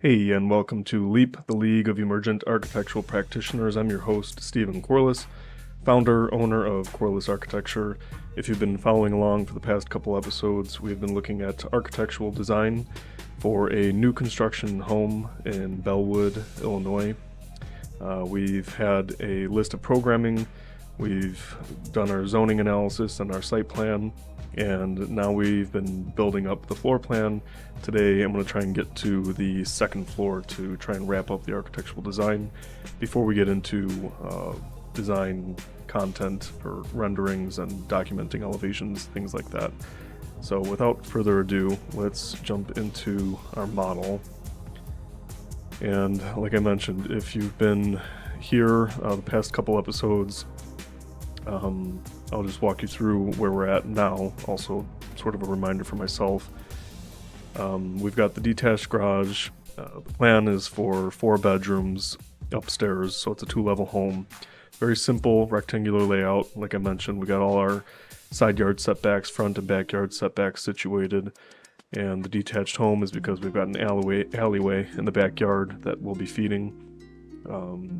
Hey, and welcome to LEAP, the League of Emergent Architectural Practitioners. I'm your host, Stephen Corliss, founder, owner of Corliss Architecture. If you've been following along for the past couple episodes, we've been looking at architectural design for a new construction home in Bellwood, Illinois. We've had a list of programming, we've done our zoning analysis and our site plan, and now we've been building up the floor plan. Today I'm going to try and get to the second floor to try and wrap up the architectural design before we get into design content for renderings and documenting elevations, things like that. So without further ado, let's jump into our model. And like I mentioned, if you've been here the past couple episodes, I'll just walk you through where we're at now. Also, sort of a reminder for myself. We've got the detached garage. The plan is for 4 bedrooms upstairs, so it's a 2-level home. Very simple rectangular layout. Like I mentioned, we got all our side yard setbacks, front and backyard setbacks situated. And the detached home is because we've got an alleyway in the backyard that will be feeding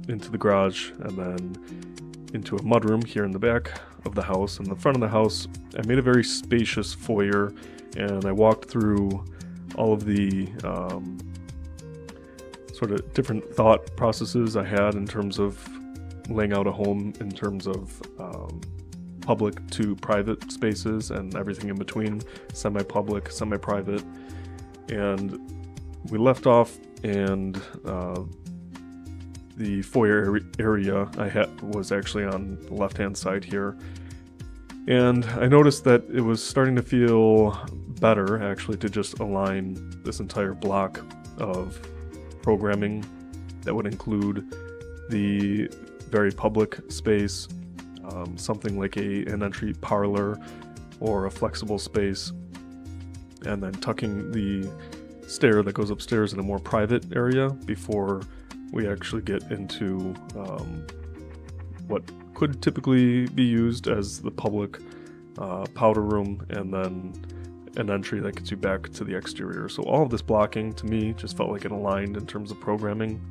into the garage and then into a mudroom here in the back of the house. In the front of the house, I made a very spacious foyer, and I walked through all of the sort of different thought processes I had in terms of laying out a home in terms of public to private spaces and everything in between, semi-public, semi-private. And we left off, and the foyer area I had was actually on the left-hand side here. And I noticed that it was starting to feel better, actually, to just align this entire block of programming that would include the very public space, something like an entry parlor or a flexible space, and then tucking the stair that goes upstairs in a more private area before we actually get into what could typically be used as the public powder room, and then an entry that gets you back to the exterior. So all of this blocking, to me, just felt like it aligned in terms of programming.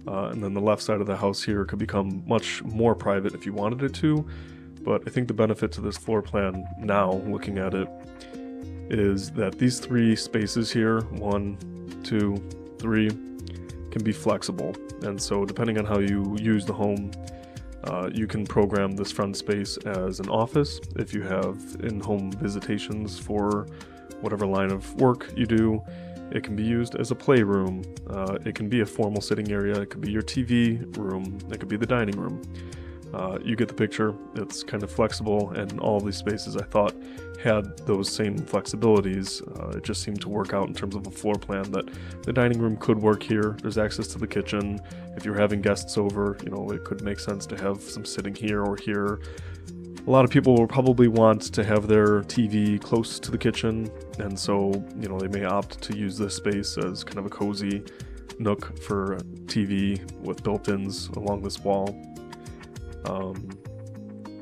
And then the left side of the house here could become much more private if you wanted it to. But I think the benefit to this floor plan now, looking at it, is that these 3 spaces here, 1, 2, 3, can be flexible. And so depending on how you use the home, you can program this front space as an office if you have in-home visitations for whatever line of work you do. It can be used as a playroom. It can be a formal sitting area. It could be your TV room. It could be the dining room. You get the picture. It's kind of flexible, and all of these spaces I thought had those same flexibilities. It just seemed to work out in terms of a floor plan that the dining room could work here. There's access to the kitchen. If you're having guests over, it could make sense to have some sitting here or here. A lot of people will probably want to have their TV close to the kitchen, and so, they may opt to use this space as kind of a cozy nook for TV with built-ins along this wall.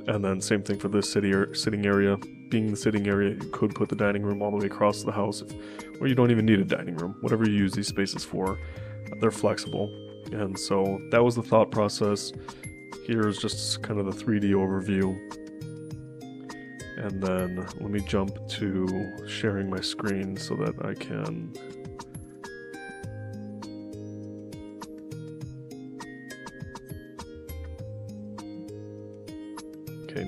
And then same thing for this sitting area. Being the sitting area, you could put the dining room all the way across the house, or you don't even need a dining room. Whatever you use these spaces for, they're flexible. And so that was the thought process. Here's just kind of the 3D overview. And then let me jump to sharing my screen so that I can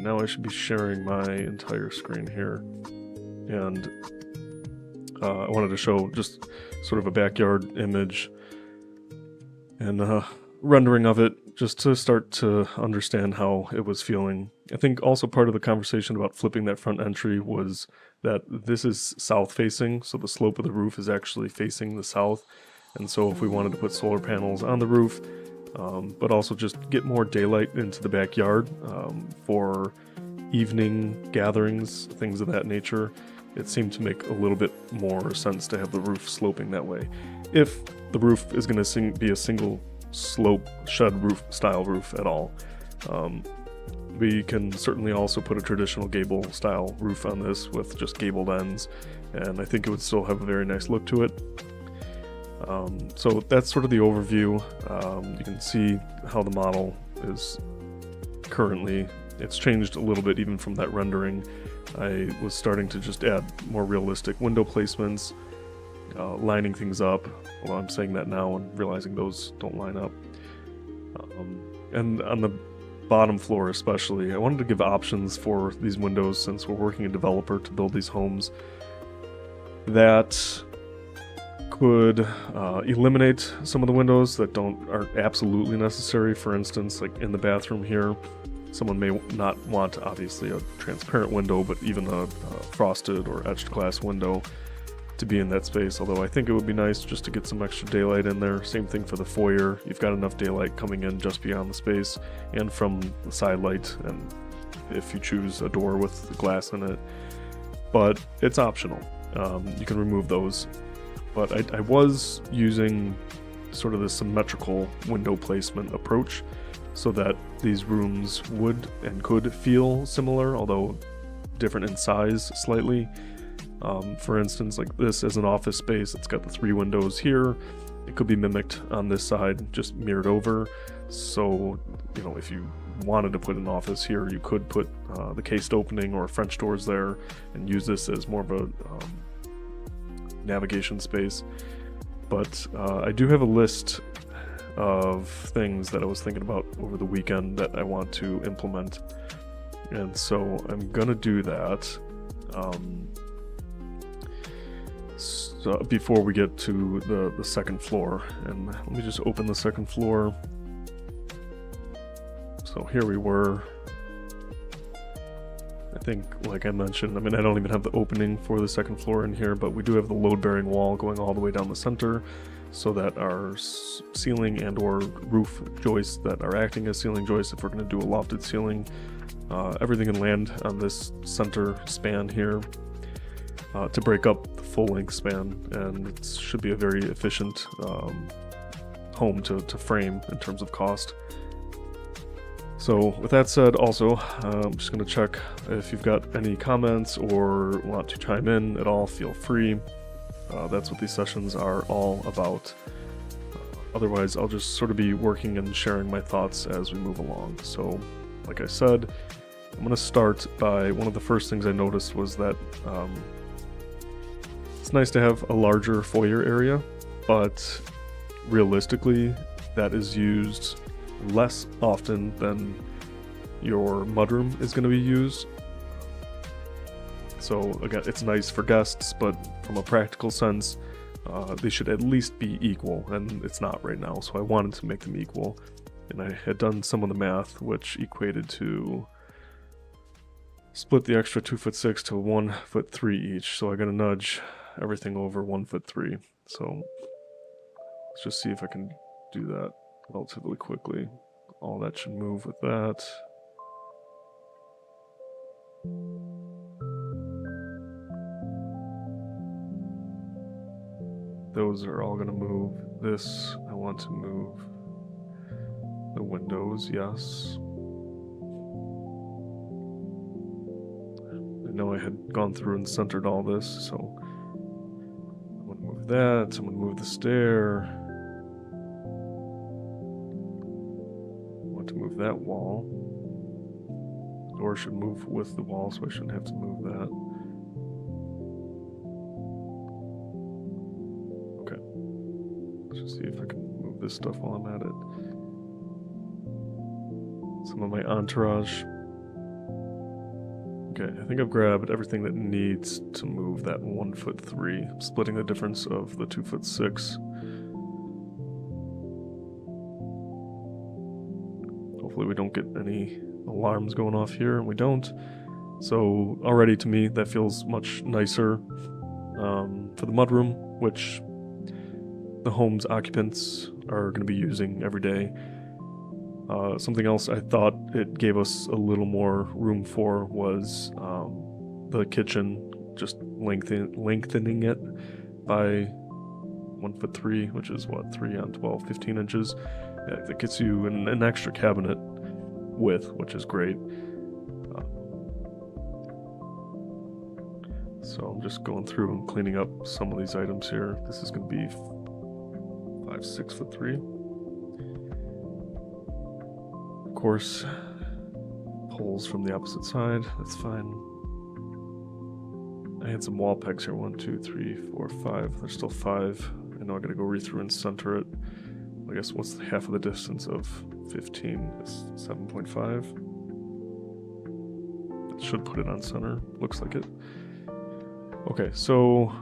now I should be sharing my entire screen here. And I wanted to show just sort of a backyard image and rendering of it, just to start to understand how it was feeling. I think also part of the conversation about flipping that front entry was that this is south facing, so the slope of the roof is actually facing the south. And so if we wanted to put solar panels on the roof, but also just get more daylight into the backyard for evening gatherings, things of that nature, it seemed to make a little bit more sense to have the roof sloping that way. If the roof is going to be a single slope shed roof style roof at all, we can certainly also put a traditional gable style roof on this with just gabled ends, and I think it would still have a very nice look to it. So that's sort of the overview. You can see how the model is currently. It's changed a little bit even from that rendering. I was starting to just add more realistic window placements, lining things up. Well, I'm saying that now and realizing those don't line up. And on the bottom floor especially, I wanted to give options for these windows since we're working a developer to build these homes that could eliminate some of the windows that aren't absolutely necessary. For instance, like in the bathroom here, someone may not want obviously a transparent window, but even a frosted or etched glass window to be in that space, although I think it would be nice just to get some extra daylight in there. Same thing for the foyer. You've got enough daylight coming in just beyond the space and from the side light, and if you choose a door with glass in it, but it's optional. You can remove those, but I was using sort of the symmetrical window placement approach so that these rooms would and could feel similar, although different in size slightly. For instance, like this as an office space, it's got the 3 windows here. It could be mimicked on this side, just mirrored over. So, you know, if you wanted to put an office here, you could put the cased opening or French doors there and use this as more of a navigation space. But I do have a list of things that I was thinking about over the weekend that I want to implement. And so I'm gonna do that. So before we get to the second floor, and let me just open the second floor. So here we were. I think, like I mentioned, I mean, I don't even have the opening for the second floor in here, but we do have the load-bearing wall going all the way down the center, so that our ceiling and or roof joists that are acting as ceiling joists, if we're going to do a lofted ceiling, everything can land on this center span here to break up the full-length span, and it should be a very efficient home to frame in terms of cost. So with that said, also, I'm just going to check if you've got any comments or want to chime in at all, feel free. That's what these sessions are all about. Otherwise, I'll just sort of be working and sharing my thoughts as we move along. So, like I said, I'm going to start by one of the first things I noticed was that it's nice to have a larger foyer area, but realistically, that is used less often than your mudroom is going to be used. So again, it's nice for guests, but from a practical sense, they should at least be equal, and it's not right now, so I wanted to make them equal. And I had done some of the math, which equated to split the extra 2'6" to 1'3" each, so I gotta nudge everything over 1'3". So let's just see if I can do that relatively quickly. All that should move with that. Those are all going to move. This, I want to move the windows, yes. I know I had gone through and centered all this, so I'm going to move that. I'm going to move the stair. I want to move that wall. The door should move with the wall, so I shouldn't have to move that. See if I can move this stuff while I'm at it. Some of my entourage. Okay, I think I've grabbed everything that needs to move that 1'3", splitting the difference of the 2'6". Hopefully we don't get any alarms going off here, and we don't. So already to me that feels much nicer. For the mudroom, which the home's occupants are going to be using every day. Something else I thought it gave us a little more room for was the kitchen, just lengthening it by 1'3", which is what, 3 on 12, 15 inches. Yeah, that gets you an extra cabinet width, which is great. So I'm just going through and cleaning up some of these items here. This is going to be 6'3". Of course, poles from the opposite side, that's fine. I had some wall pegs here, 1, 2, 3, 4, 5. There's still 5. I know I gotta go read through and center it. I guess what's half of the distance of 15 is 7.5. That should put it on center, looks like it. Okay, so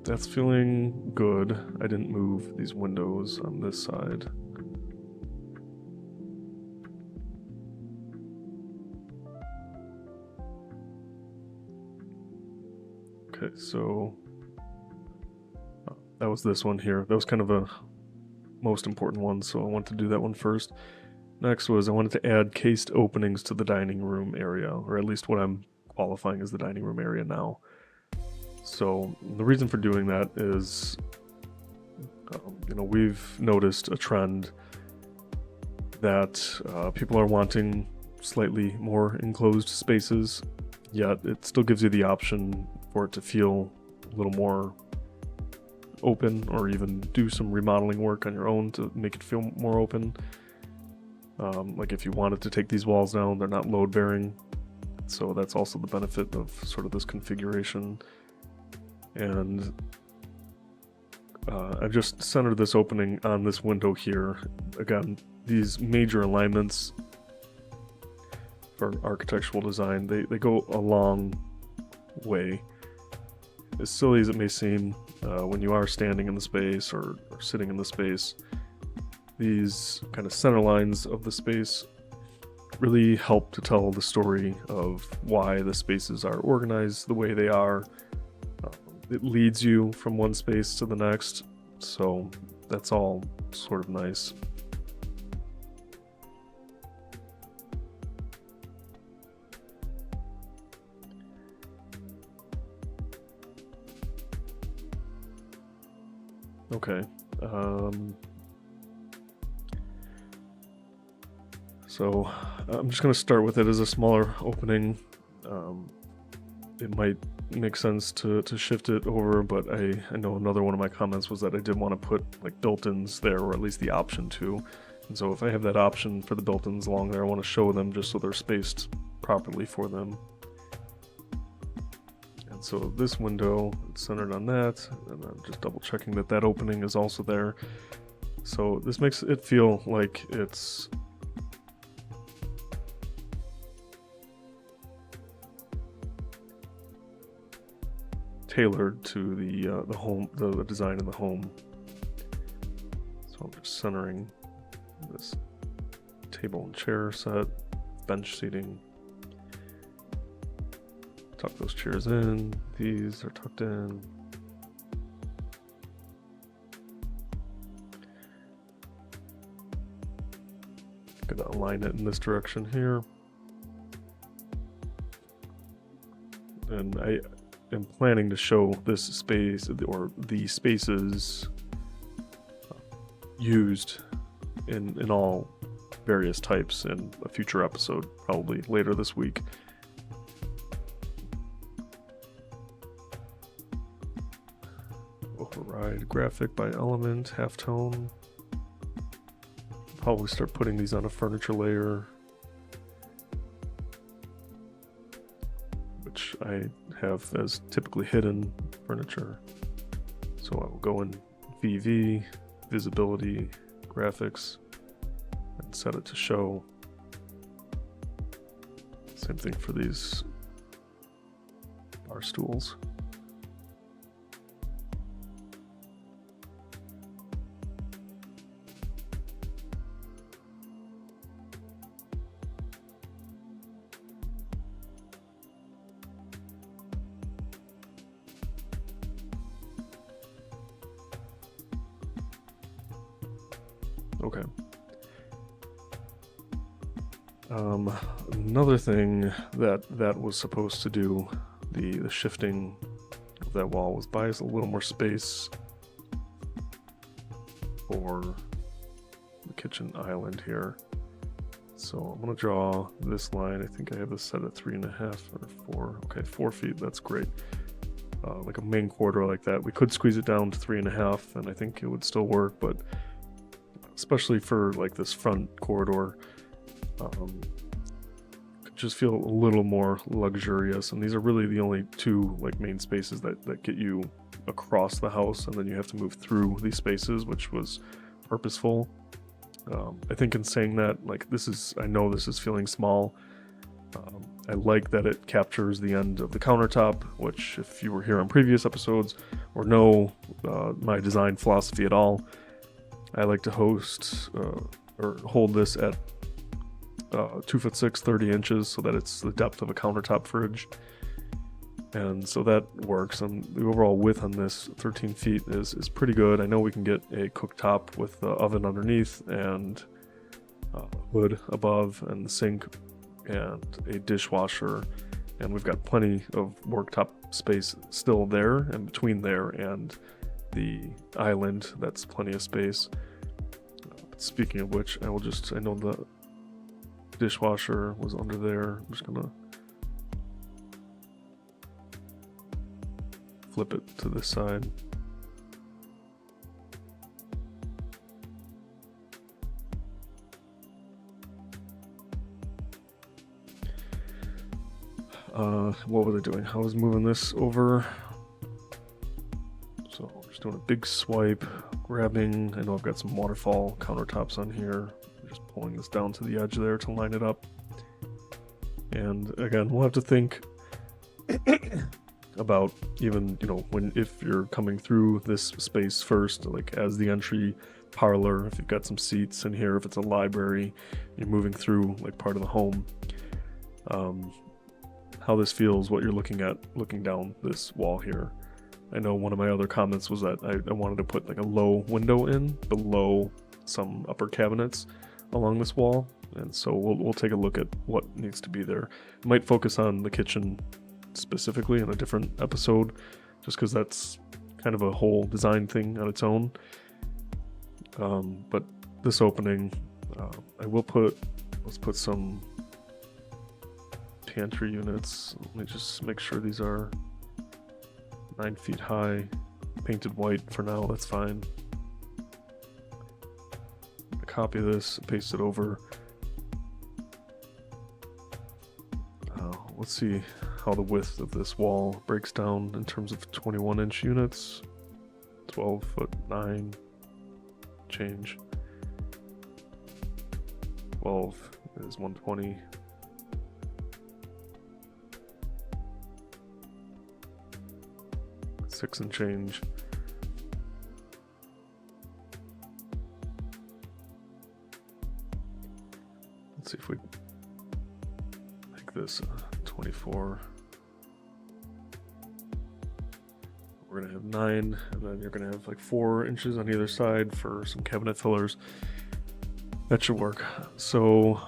that's feeling good. I didn't move these windows on this side. Okay, so that was this one here. That was kind of a most important one, so I wanted to do that one first. Next was I wanted to add cased openings to the dining room area, or at least what I'm qualifying as the dining room area now. So the reason for doing that is, we've noticed a trend that people are wanting slightly more enclosed spaces, yet it still gives you the option for it to feel a little more open, or even do some remodeling work on your own to make it feel more open. Like if you wanted to take these walls down, they're not load bearing, so that's also the benefit of sort of this configuration. And I've just centered this opening on this window here. Again, these major alignments for architectural design, they go a long way. As silly as it may seem, when you are standing in the space or sitting in the space, these kind of center lines of the space really help to tell the story of why the spaces are organized the way they are. It leads you from one space to the next, so that's all sort of nice. Okay, so I'm just going to start with it as a smaller opening. It might make sense to shift it over, but I know another one of my comments was that I did want to put like built-ins there, or at least the option to. And so if I have that option for the built-ins along there, I want to show them just so they're spaced properly for them. And so this window, it's centered on that, and I'm just double checking that that opening is also there. So this makes it feel like it's tailored to the home, the design of the home. So I'm just centering this table and chair set, bench seating. Tuck those chairs in. These are tucked in. Gonna align it in this direction here. And I am planning to show this space, or the spaces used in all various types in a future episode, probably later this week. Override graphic by element, halftone. Probably start putting these on a furniture layer, which I have as typically hidden furniture. So I will go in VV, visibility, graphics, and set it to show. Same thing for these bar stools. Okay. Another thing that was supposed to do the shifting of that wall was buy us a little more space for the kitchen island here. So I'm gonna draw this line. I think I have this set at 3.5 or 4. Okay, 4 feet. That's great. like a main corridor like that. We could squeeze it down to 3.5, and I think it would still work, but especially for like this front corridor, could just feel a little more luxurious. And these are really the only two like main spaces that get you across the house, and then you have to move through these spaces, which was purposeful. I think in saying that, like, I know this is feeling small. I like that it captures the end of the countertop, which if you were here on previous episodes or know my design philosophy at all, I like to hold this at 2'6", 30 inches, so that it's the depth of a countertop fridge. And so that works, and the overall width on this 13 feet is pretty good. I know we can get a cooktop with the oven underneath and hood above and the sink and a dishwasher, and we've got plenty of worktop space still there, and between there and the island, that's plenty of space. Speaking of which, I know the dishwasher was under there. I'm just gonna flip it to this side. What was I doing? I was moving this over. So just doing a big swipe, grabbing, I know I've got some waterfall countertops on here. Just pulling this down to the edge there to line it up. And again, we'll have to think about even, if you're coming through this space first, like as the entry parlor, if you've got some seats in here, if it's a library, you're moving through like part of the home. How this feels, what you're looking at, looking down this wall here. I know one of my other comments was that I wanted to put like a low window in below some upper cabinets along this wall, and so we'll take a look at what needs to be there. I might focus on the kitchen specifically in a different episode, just because that's kind of a whole design thing on its own. But this opening, let's put some pantry units. Let me just make sure these are 9 feet high, painted white for now, that's fine. Copy this, paste it over. Let's see how the width of this wall breaks down in terms of 21-inch units. 12'9" change. 12 is 120. Six and change. Let's see if we make this 24. We're gonna have 9, and then you're gonna have like 4 inches on either side for some cabinet fillers. That should work. So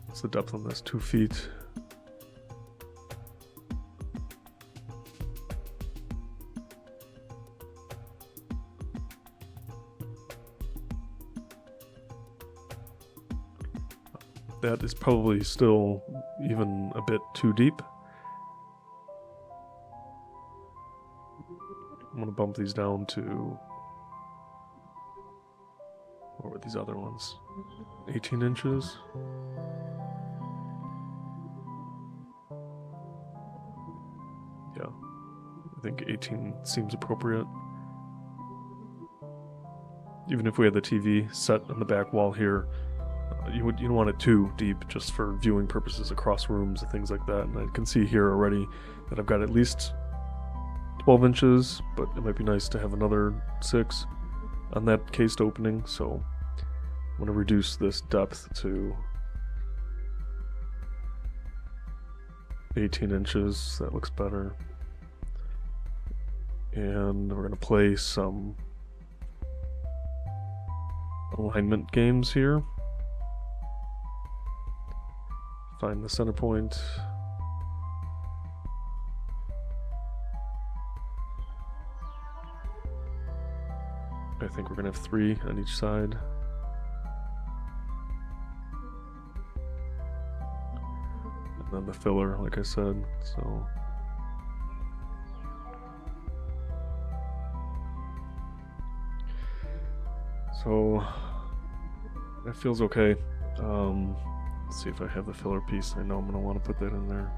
what's the depth on this? 2 feet. That is probably still even a bit too deep. I'm gonna bump these down to, what were these other ones? 18 inches? Yeah, I think 18 seems appropriate. Even if we had the TV set on the back wall here, you don't want it too deep, just for viewing purposes across rooms and things like that. And I can see here already that I've got at least 12 inches, but it might be nice to have another 6 on that cased opening. So I'm going to reduce this depth to 18 inches. That looks better. And we're going to play some alignment games here. Find the center point. I think we're gonna have 3 on each side. And then the filler, like I said, so So that feels okay. Let's see if I have the filler piece. I know I'm gonna want to put that in there.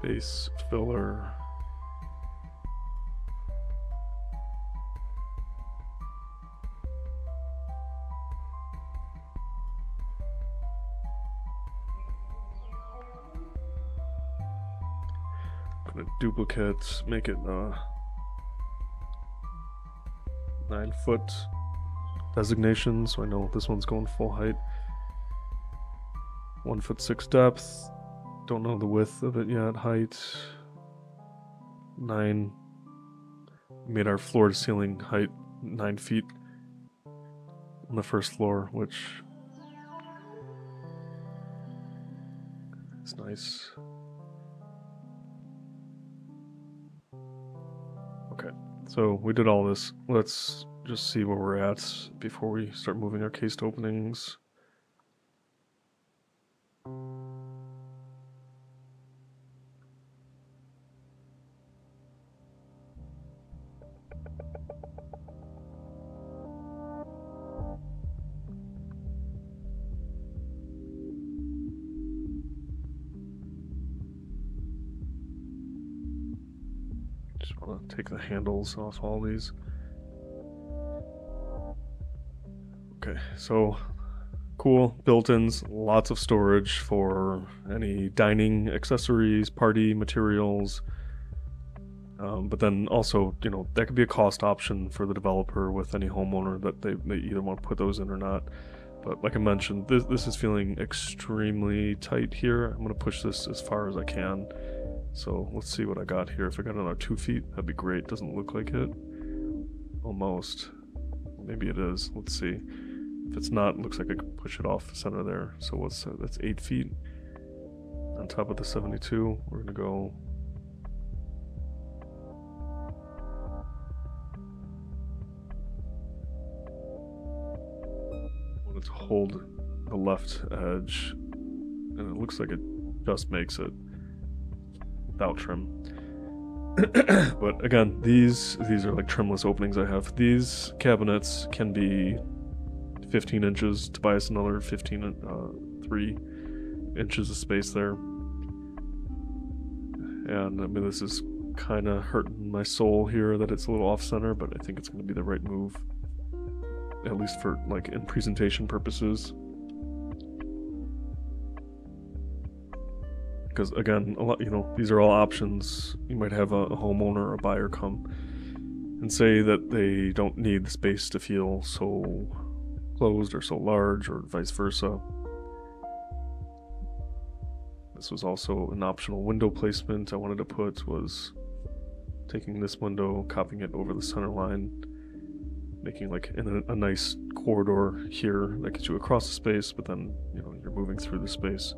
Base filler. I'm gonna duplicate, make it 9-foot designation, so I know this one's going full height. 1'6" depth. Don't know the width of it yet. Height 9. Made our floor to ceiling height 9 feet on the first floor, which is nice. Okay, so we did all this. Let's just see where we're at before we start moving our cased openings. Just want to take the handles off all these. Okay, so cool built-ins, lots of storage for any dining accessories, party materials. But then also, you know, that could be a cost option for the developer with any homeowner that they either want to put those in or not. But like I mentioned, this is feeling extremely tight here. I'm going to push this as far as I can. So let's see what I got here. If I got another 2 feet, that'd be great. Doesn't look like it. Almost. Maybe it is. Let's see. If it's not, it looks like I could push it off the center there. So what's that? That's 8 feet. On top of the 72, we're going to go... I want it to hold the left edge. And it looks like it just makes it without trim. But again, these are like trimless openings I have. These cabinets can be 15 inches. Tobias another 3 inches of space there. And I mean, this is kind of hurting my soul here that it's a little off center, but I think it's going to be the right move, at least for like in presentation purposes. Because again, a lot, you know, these are all options. You might have a homeowner or a buyer come and say that they don't need the space to feel so closed or so large, or vice versa. This was also an optional window placement I wanted to put, was taking this window, copying it over the center line, making like a nice corridor here that gets you across the space, but then, you know, you're moving through the space.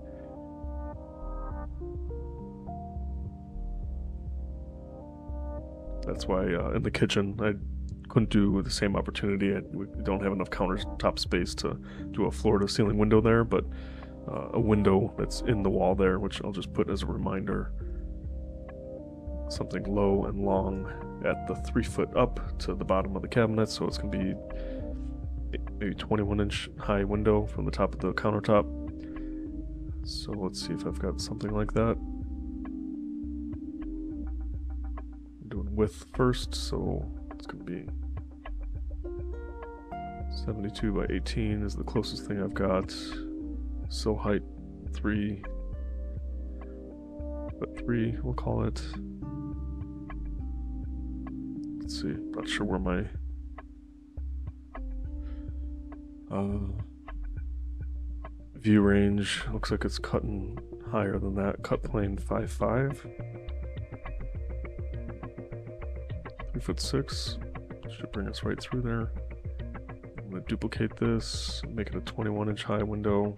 That's why in the kitchen I couldn't do the same opportunity. We don't have enough countertop space to do a floor-to-ceiling window there, but a window that's in the wall there, which I'll just put as a reminder. Something low and long at the 3 foot up to the bottom of the cabinet, so it's going to be maybe 21-inch high window from the top of the countertop. So let's see if I've got something like that. Doing width first, so it's going to be 72 by 18 is the closest thing I've got. So height 3, but 3 we'll call it. Let's see, not sure where my view range looks like it's cutting higher than that. Cut plane 5'5". 3'6". Should bring us right through there. I'm going to duplicate this, make it a 21-inch high window.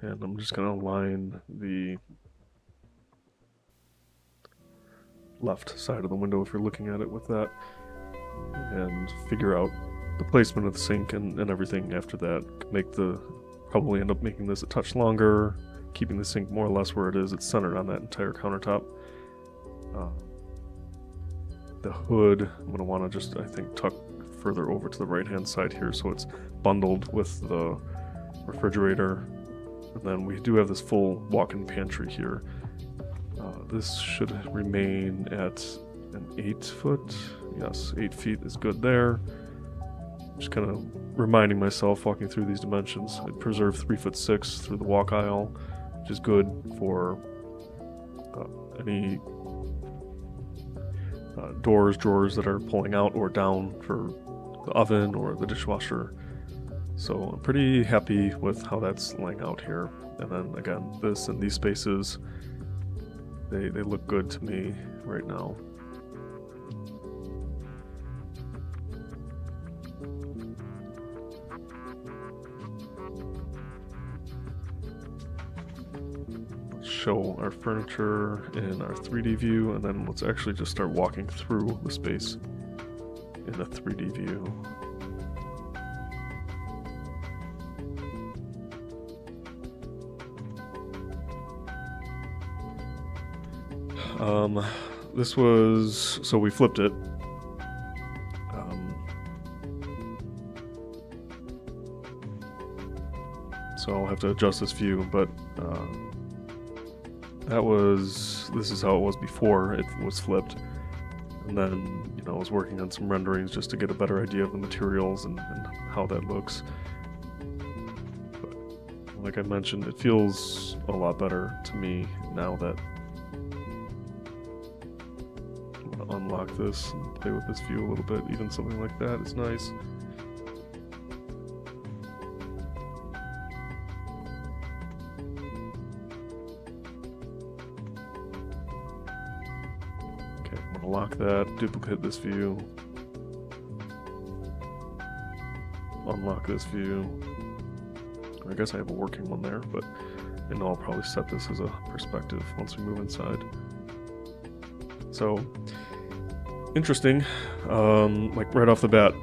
And I'm just going to line the left side of the window if you're looking at it with that, and figure out the placement of the sink and everything after that. Probably end up making this a touch longer, keeping the sink more or less where it is. It's centered on that entire countertop. The hood, I'm going to want to just, I think, tuck further over to the right-hand side here so it's bundled with the refrigerator. And then we do have this full walk-in pantry here. This should remain at an 8 foot. Yes, 8 feet is good there. Just kind of reminding myself walking through these dimensions. I preserve 3'6" through the walk aisle, which is good for any drawers that are pulling out or down for the oven or the dishwasher. So I'm pretty happy with how that's laying out here. And then again, this and these spaces, they look good to me right now. Let's show our furniture in our 3D view, and then let's actually just start walking through the space in a 3D view. This was, so we flipped it. So I'll have to adjust this view, but this is how it was before it was flipped. And then, I was working on some renderings just to get a better idea of the materials and how that looks. But like I mentioned, it feels a lot better to me now that unlock this and play with this view a little bit. Even something like that is nice. Okay, I'm gonna lock that, duplicate this view, unlock this view. I guess I have a working one there, but I know I'll probably set this as a perspective once we move inside. So interesting. Like right off the bat,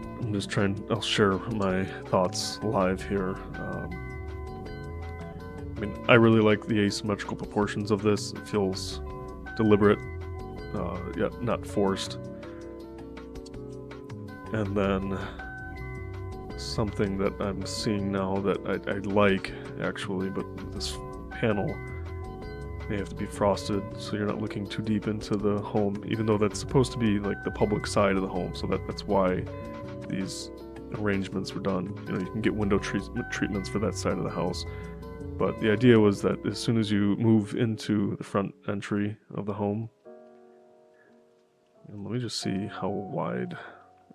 I'll share my thoughts live here. I really like the asymmetrical proportions of this. It feels deliberate, yet not forced. And then something that I'm seeing now that I like, actually, but this panel may have to be frosted so you're not looking too deep into the home, even though that's supposed to be like the public side of the home, so that's why these arrangements were done. You can get window treatments for that side of the house, but the idea was that as soon as you move into the front entry of the home, and let me just see how wide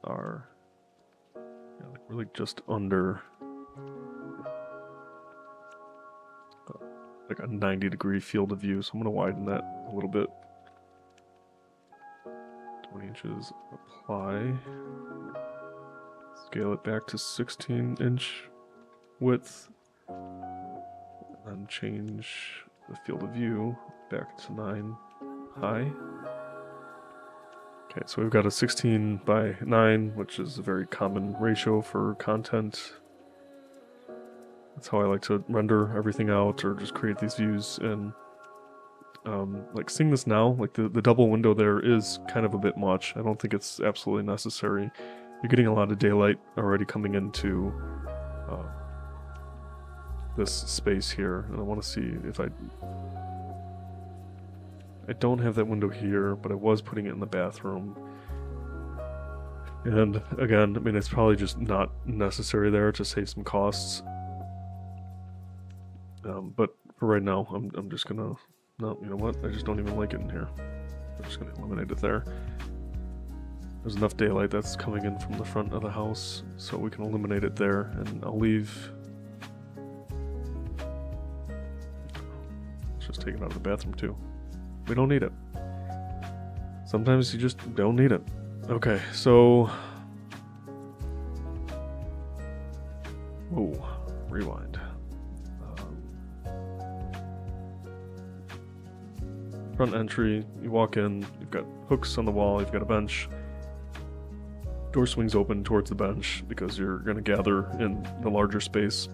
our, we're like just under like a 90-degree field of view, so I'm going to widen that a little bit. 20 inches, apply. Scale it back to 16-inch width. And then change the field of view back to 9 high. Okay, so we've got a 16 by 9, which is a very common ratio for content. That's how I like to render everything out, or just create these views. And like seeing this now, like the double window there is kind of a bit much. I don't think it's absolutely necessary. You're getting a lot of daylight already coming into this space here, and I want to see if I don't have that window here, but I was putting it in the bathroom. And again, it's probably just not necessary there to save some costs. But for right now, I'm just gonna, no, you know what? I just don't even like it in here. I'm just gonna eliminate it there. There's enough daylight that's coming in from the front of the house, so we can eliminate it there, and I'll leave. Let's just take it out of the bathroom too. We don't need it. Sometimes you just don't need it. Okay, so, whoa, rewind. front entry. You walk in, you've got hooks on the wall, you've got a bench. Door swings open towards the bench because you're going to gather in the larger space.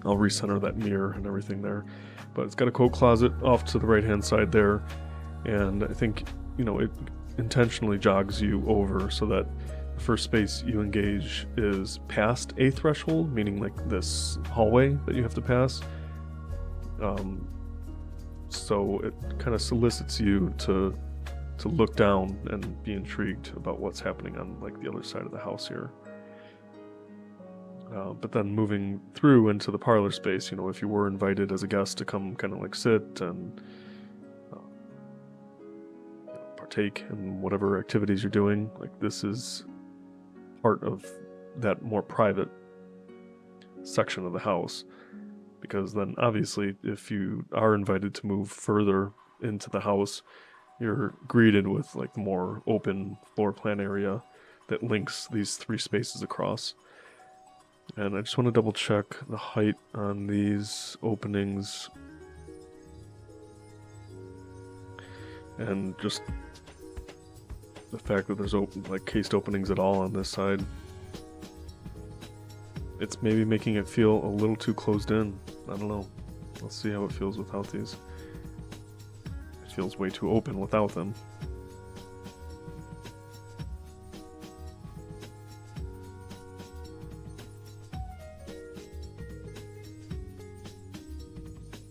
I'll recenter that mirror and everything there. But it's got a coat closet off to the right-hand side there. And I think, it intentionally jogs you over so that the first space you engage is past a threshold, meaning like this hallway that you have to pass. So it kind of solicits you to look down and be intrigued about what's happening on like the other side of the house here. But then moving through into the parlor space, if you were invited as a guest to come kind of like sit and partake in whatever activities you're doing, like this is part of that more private section of the house. Because then obviously if you are invited to move further into the house, you're greeted with like the more open floor plan area that links these three spaces across. And I just want to double check the height on these openings. And just the fact that there's cased openings at all on this side. It's maybe making it feel a little too closed in. I don't know. Let's see how it feels without these. It feels way too open without them.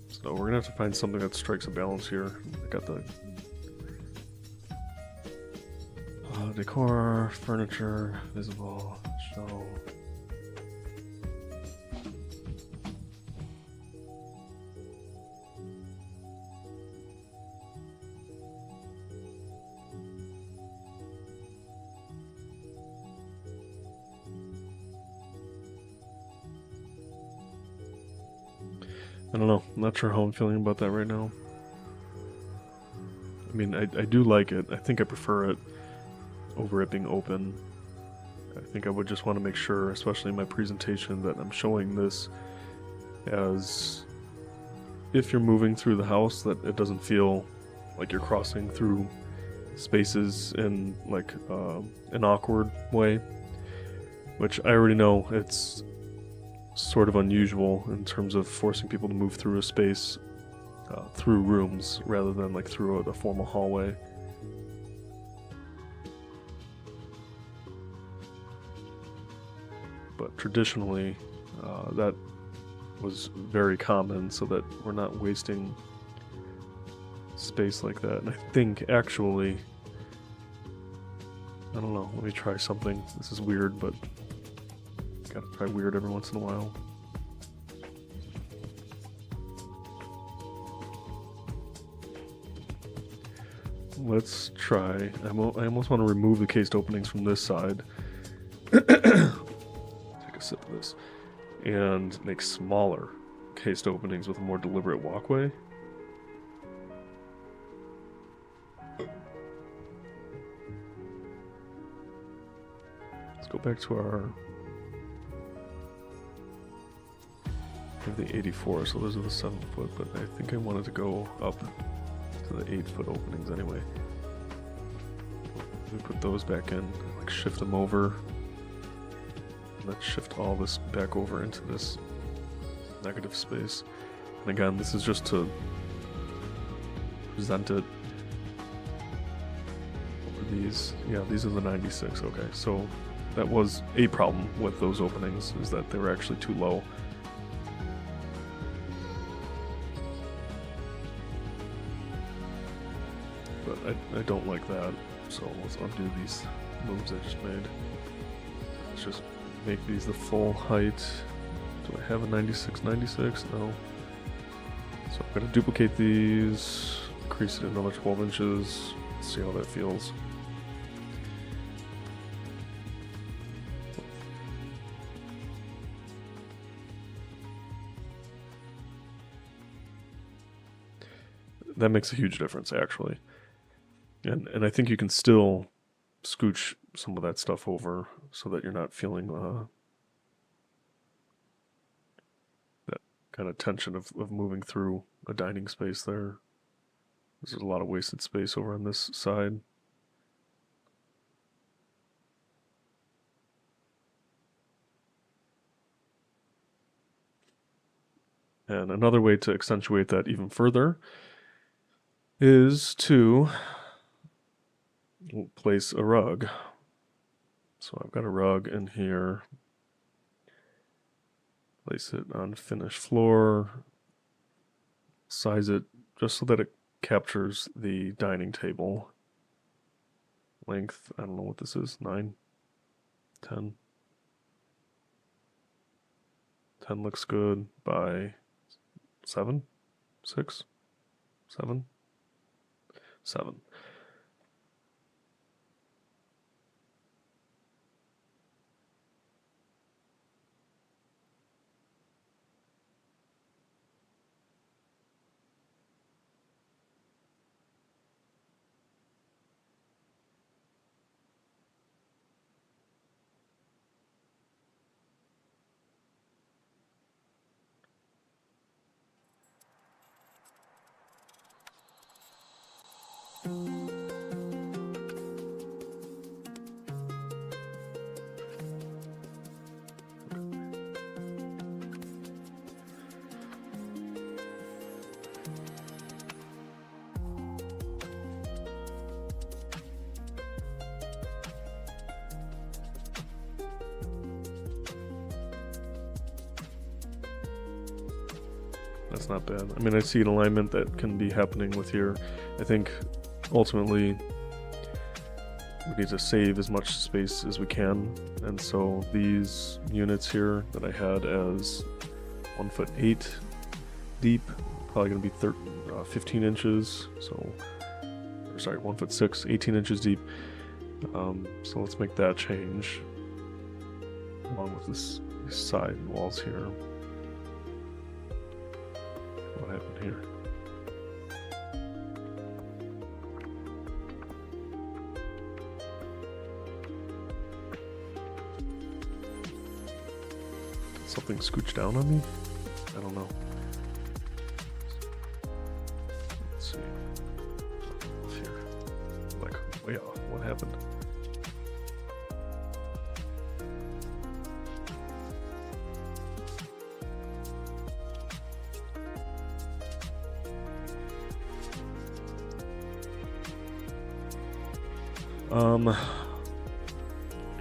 So we're gonna have to find something that strikes a balance here. I got the decor, furniture, visible, show. I don't know. I'm not sure how I'm feeling about that right now. I mean, I do like it. I think I prefer it over it being open. I think I would just want to make sure, especially in my presentation, that I'm showing this as if you're moving through the house, that it doesn't feel like you're crossing through spaces in like an awkward way, which I already know it's sort of unusual in terms of forcing people to move through a space through rooms rather than like through a formal hallway. But traditionally that was very common, so that we're not wasting space like that. And I think actually, I don't know, let me try something. This is weird, but gotta try weird every once in a while. Let's try. I almost want to remove the cased openings from this side. Take a sip of this. And make smaller cased openings with a more deliberate walkway. Let's go back to our... I have the 84, so those are the 7 foot, but I think I wanted to go up to the 8 foot openings anyway. We put those back in, like shift them over. Let's shift all this back over into this negative space. And again, this is just to present it over these. Yeah, these are the 96, okay. So that was a problem with those openings, is that they were actually too low. But I don't like that, so let's undo these moves I just made. Let's just make these the full height. Do I have a 96? No. So I'm going to duplicate these, increase it another 12 inches, see how that feels. That makes a huge difference, actually. And I think you can still scooch some of that stuff over so that you're not feeling that kind of tension of moving through a dining space there. There's a lot of wasted space over on this side. And another way to accentuate that even further is to place a rug. So I've got a rug in here. Place it on finished floor. Size it just so that it captures the dining table. Length, I don't know what this is, 9, 10. 10 looks good by 7, 6, 7, 7. That's not bad. I mean, I see an alignment that can be happening with here. I think ultimately we need to save as much space as we can, and so these units here that I had as 1'8" deep, probably going to be 15 inches. So, or sorry, 1'6", 18 inches deep. So let's make that change along with these side walls here. What happened here? Something scooched down on me? I don't know. Let's see. Here. Like, way off. What happened?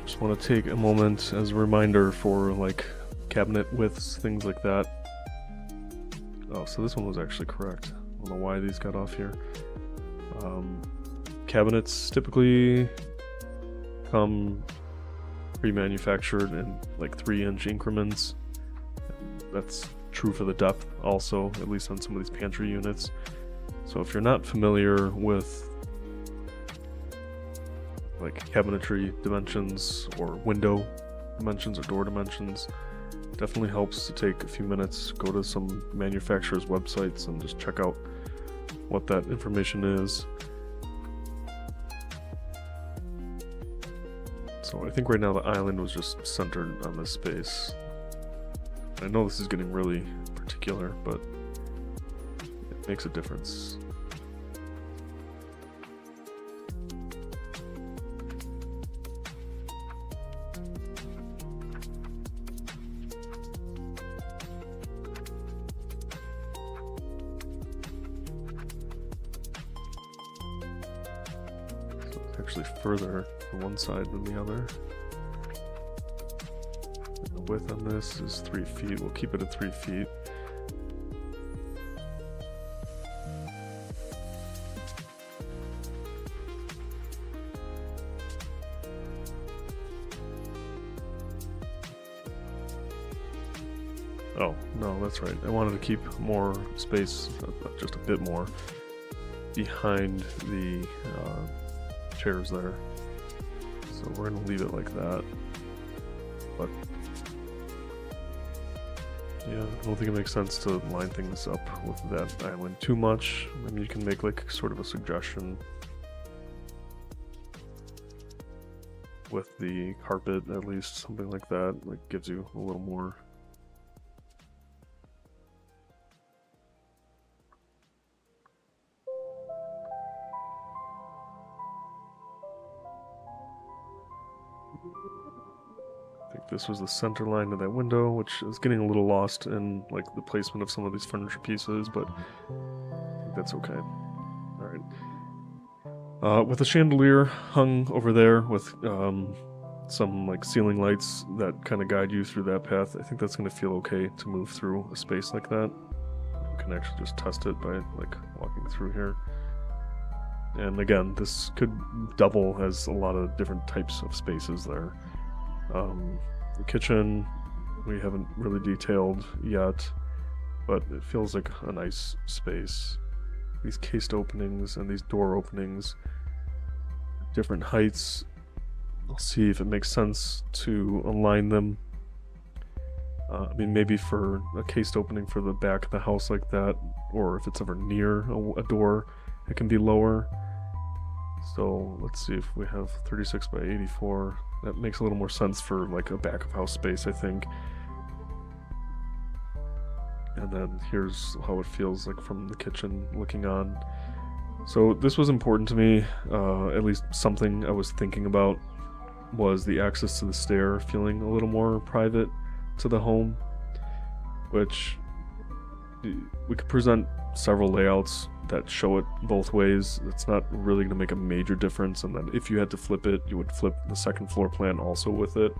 Just want to take a moment as a reminder for like cabinet widths, things like that. Oh, so this one was actually correct. I don't know why these got off here. Cabinets typically come pre-manufactured in like 3-inch increments. That's true for the depth also, at least on some of these pantry units. So if you're not familiar with like cabinetry dimensions or window dimensions or door dimensions, definitely helps to take a few minutes, go to some manufacturers' websites and just check out what that information is. So I think right now the island was just centered on this space. I know this is getting really particular, but it makes a difference. Actually further from one side than the other. And the width on this is 3 feet. We'll keep it at 3 feet. Oh, no, that's right. I wanted to keep more space, just a bit more, behind the chairs there. So we're going to leave it like that. But yeah, I don't think it makes sense to line things up with that island too much. I mean, you can make like sort of a suggestion with the carpet, at least, something like that. Like gives you a little more. I think this was the center line of that window, which is getting a little lost in like the placement of some of these furniture pieces, but I think that's okay. All right. With a chandelier hung over there with some like ceiling lights that kind of guide you through that path, I think that's going to feel okay to move through a space like that. We can actually just test it by like walking through here. And again, this could double as a lot of different types of spaces there. The kitchen, we haven't really detailed yet, but it feels like a nice space. These cased openings and these door openings, different heights. I'll see if it makes sense to align them. I mean, maybe for a cased opening for the back of the house like that, or if it's ever near a door, it can be lower. So let's see if we have 36 by 84. That makes a little more sense for like a back of house space, I think. And then here's how it feels like from the kitchen looking on. So this was important to me, at least something I was thinking about was the access to the stair feeling a little more private to the home, which we could present several layouts that show it both ways. It's not really going to make a major difference, and then if you had to flip it, you would flip the second floor plan also with it.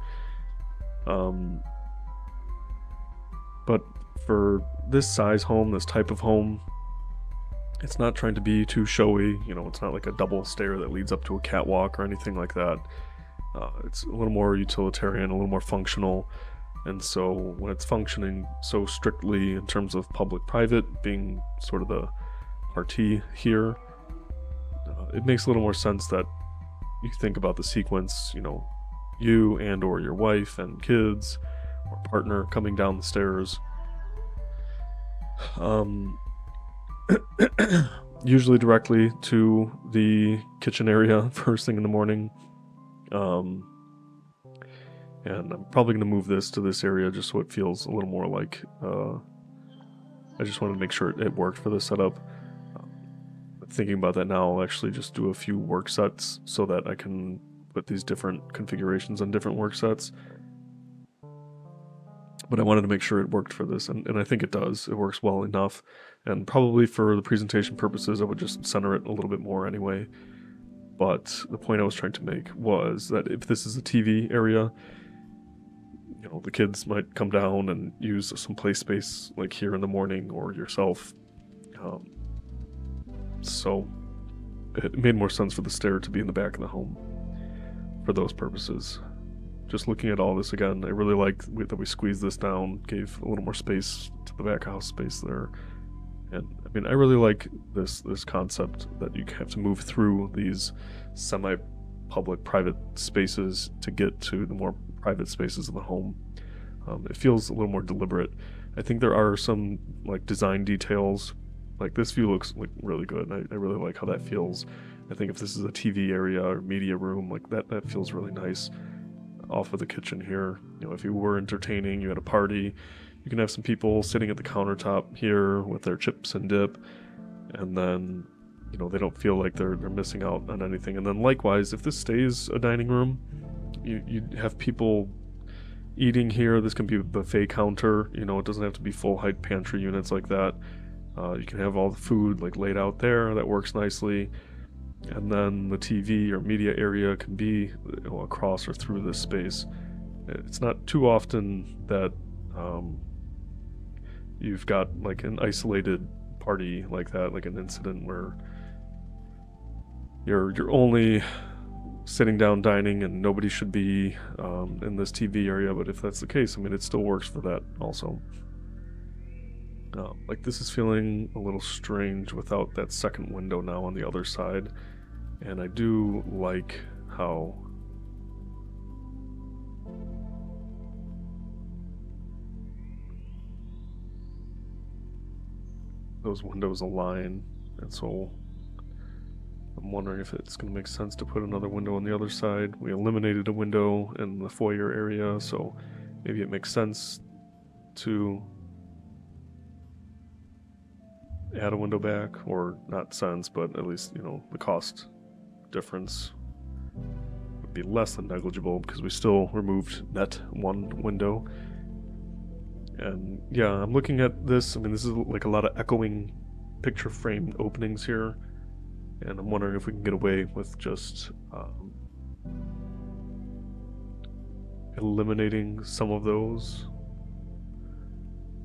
But for this size home, this type of home, it's not trying to be too showy. You know, it's not like a double stair that leads up to a catwalk or anything like that. It's a little more utilitarian, a little more functional. And so when it's functioning so strictly in terms of public-private being sort of the RT here, it makes a little more sense that you think about the sequence, you know, you and or your wife and kids or partner coming down the stairs. Usually directly to the kitchen area first thing in the morning. And I'm probably going to move this to this area just so it feels a little more like, I just wanted to make sure it worked for the setup. Thinking about that now, I'll actually just do a few work sets so that I can put these different configurations on different work sets. But I wanted to make sure it worked for this, and I think it does. It works well enough, and probably for the presentation purposes, I would just center it a little bit more anyway. But the point I was trying to make was that if this is a TV area, you know, the kids might come down and use some play space like here in the morning or yourself. So it made more sense for the stair to be in the back of the home for those purposes. Just looking at all this again, I really like that we squeezed this down, gave a little more space to the back of house space there. And I mean, I really like this concept that you have to move through these semi-public private spaces to get to the more private spaces of the home. It feels a little more deliberate. I think there are some like design details. Like this view looks like really good. I really like how that feels. I think if this is a TV area or media room, like that feels really nice off of the kitchen here. You know, if you were entertaining, you had a party, you can have some people sitting at the countertop here with their chips and dip, and then, you know, they don't feel like they're missing out on anything. And then likewise, if this stays a dining room, you have people eating here. This can be a buffet counter. You know, it doesn't have to be full height pantry units like that. You can have all the food like laid out there. That works nicely. And then the TV or media area can be, you know, across or through this space. It's not too often that you've got like an isolated party like that, like an incident where you're only sitting down dining and nobody should be in this TV area. But if that's the case, I mean, it still works for that also. Like this is feeling a little strange without that second window now on the other side, and I do like how those windows align, and so I'm wondering if it's going to make sense to put another window on the other side. We eliminated a window in the foyer area, so maybe it makes sense to add a window back, or not sense, but at least, you know, the cost difference would be less than negligible because we still removed net one window. And yeah, I'm looking at this. I mean, this is like a lot of echoing picture frame openings here, and I'm wondering if we can get away with just eliminating some of those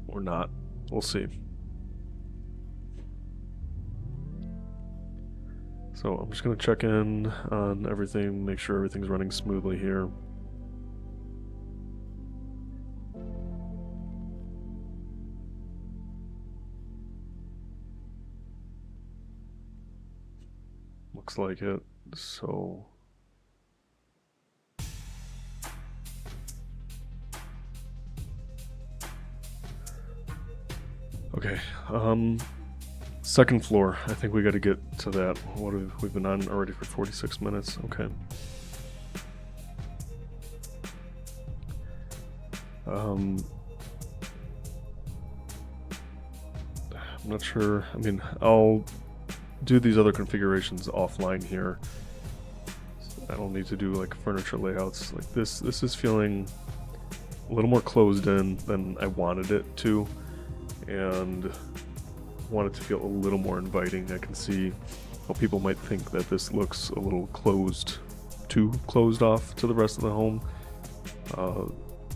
or not. We'll see. So I'm just going to check in on everything, make sure everything's running smoothly here. Looks like it. So okay, second floor. I think we got to get to that. What have we've been on already for 46 minutes? Okay. I'm not sure. I mean, I'll do these other configurations offline here. I don't need to do like furniture layouts like this. This is feeling a little more closed in than I wanted it to, and want it to feel a little more inviting. I can see how people might think that this looks a little closed, too closed off to the rest of the home.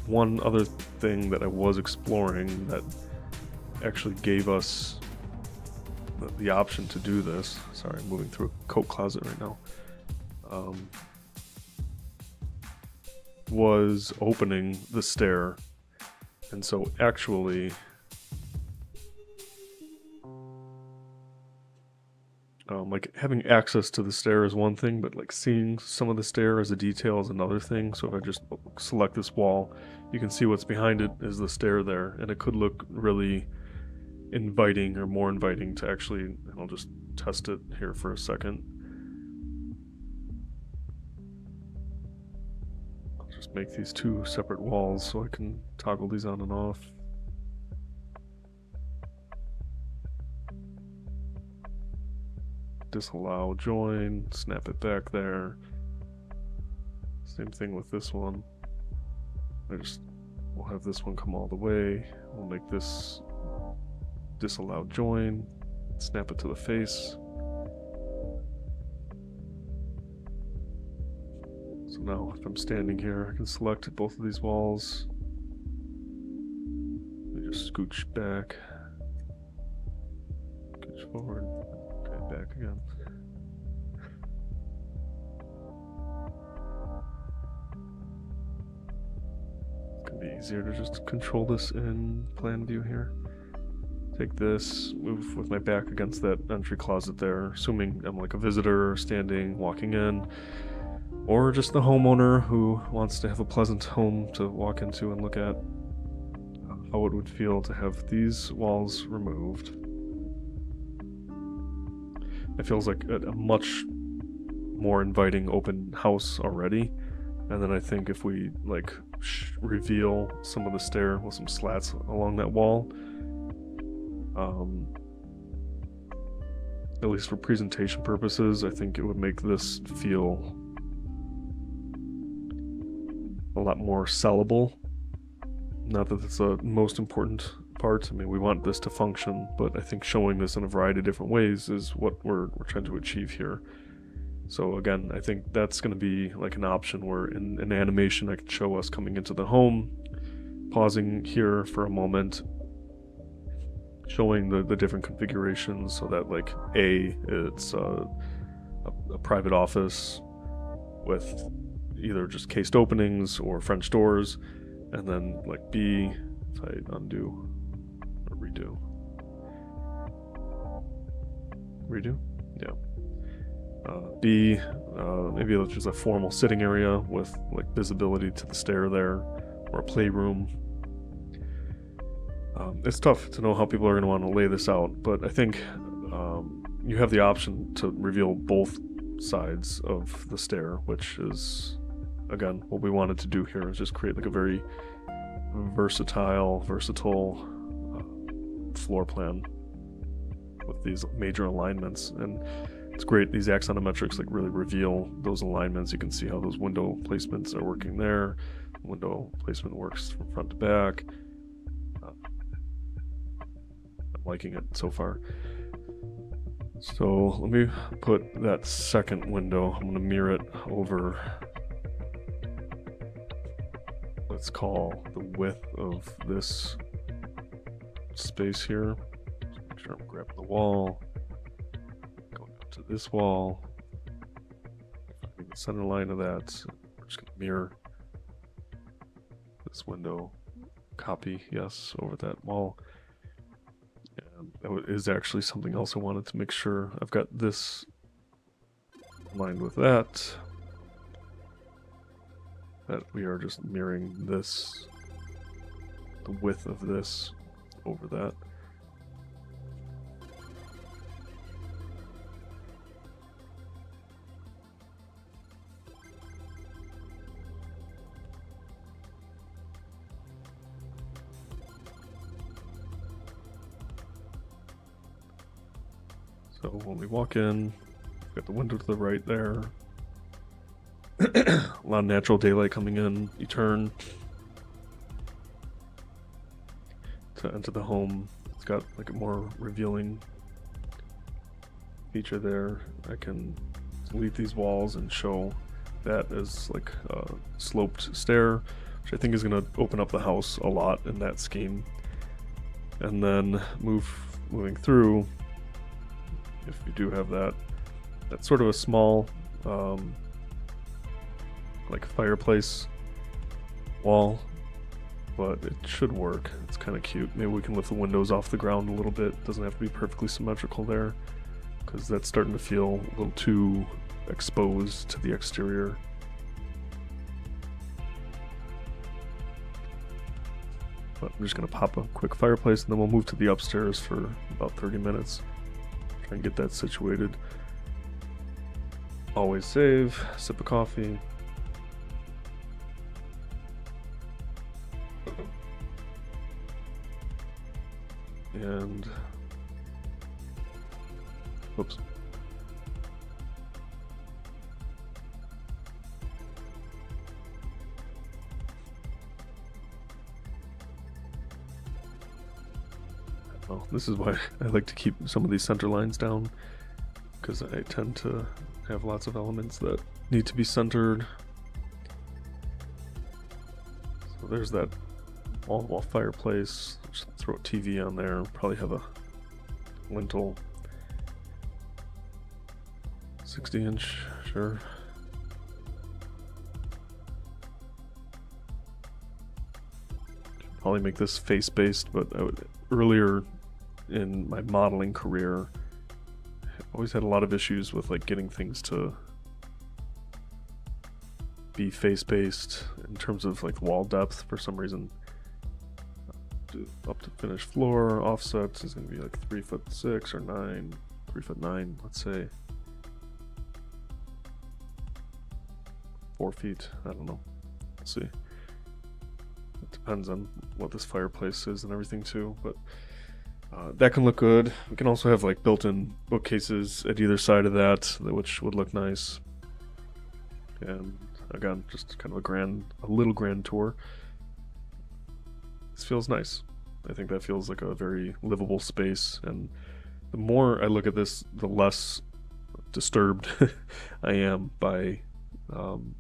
One other thing that I was exploring that actually gave us the option to do this. Sorry, I'm moving through a coat closet right now. Was opening the stair, and so actually like having access to the stair is one thing, but like seeing some of the stair as a detail is another thing. So if I just select this wall, you can see what's behind it is the stair there, and it could look really inviting or more inviting to actually, and I'll just test it here for a second. I'll just make these two separate walls so I can toggle these on and off. Disallow join, snap it back there. Same thing with this one. We'll have this one come all the way. We'll make this disallow join, snap it to the face. So now if I'm standing here, I can select both of these walls. Let me just scooch back, scooch forward, okay, back again. It's gonna be easier to just control this in plan view here. Take this, move with my back against that entry closet there, assuming I'm like a visitor standing, walking in, or just the homeowner who wants to have a pleasant home to walk into and look at. How it would feel to have these walls removed. It feels like a much more inviting open house already. And then I think if we like reveal some of the stair with some slats along that wall, at least for presentation purposes, I think it would make this feel a lot more sellable. Not that it's the most important part. I mean, we want this to function, but I think showing this in a variety of different ways is what we're trying to achieve here. So again, I think that's going to be like an option where in an animation I could show us coming into the home, pausing here for a moment, showing the different configurations so that like it's a private office with either just cased openings or French doors, and then like B, if I undo or redo, yeah. B, maybe it's just a formal sitting area with like visibility to the stair there, or a playroom. It's tough to know how people are going to want to lay this out, but I think you have the option to reveal both sides of the stair, which is, again, what we wanted to do here is just create like a very versatile floor plan with these major alignments. And it's great. These axonometrics like really reveal those alignments. You can see how those window placements are working there. Window placement works from front to back. I'm liking it so far. So let me put that second window. I'm going to mirror it over, let's call the width of this space here. Just make sure I'm grabbing the wall, going up to this wall, finding the center line of that. We're just going to mirror this window, copy, yes, over that wall. And that is actually something else I wanted to make sure. I've got this aligned with that. That we are just mirroring this, the width of this over that. So when we walk in, we've got the window to the right there. A lot of natural daylight coming in. You turn to enter the home. It's got like a more revealing feature there. I can delete these walls and show that as like a sloped stair, which I think is going to open up the house a lot in that scheme. And then moving through, if you do have that, that's sort of a small like fireplace wall, but it should work. It's kind of cute. Maybe we can lift the windows off the ground a little bit. Doesn't have to be perfectly symmetrical there, because that's starting to feel a little too exposed to the exterior. But I'm just going to pop a quick fireplace, and then we'll move to the upstairs for about 30 minutes. Try and get that situated. Always save, sip of coffee. And oops. Well, this is why I like to keep some of these center lines down, because I tend to have lots of elements that need to be centered. So there's that wall fireplace. Just throw a TV on there. Probably have a lintel. 60-inch, sure. Probably make this face-based, but earlier in my modeling career, I always had a lot of issues with like getting things to be face-based in terms of like wall depth. For some reason, up to finished floor offsets is going to be like 3'6" or 3'9", let's say. 4 feet, I don't know. Let's see. It depends on what this fireplace is and everything too, but that can look good. We can also have like built-in bookcases at either side of that, which would look nice. And again, just kind of a little grand tour. This feels nice. I think that feels like a very livable space, and the more I look at this, the less disturbed I am by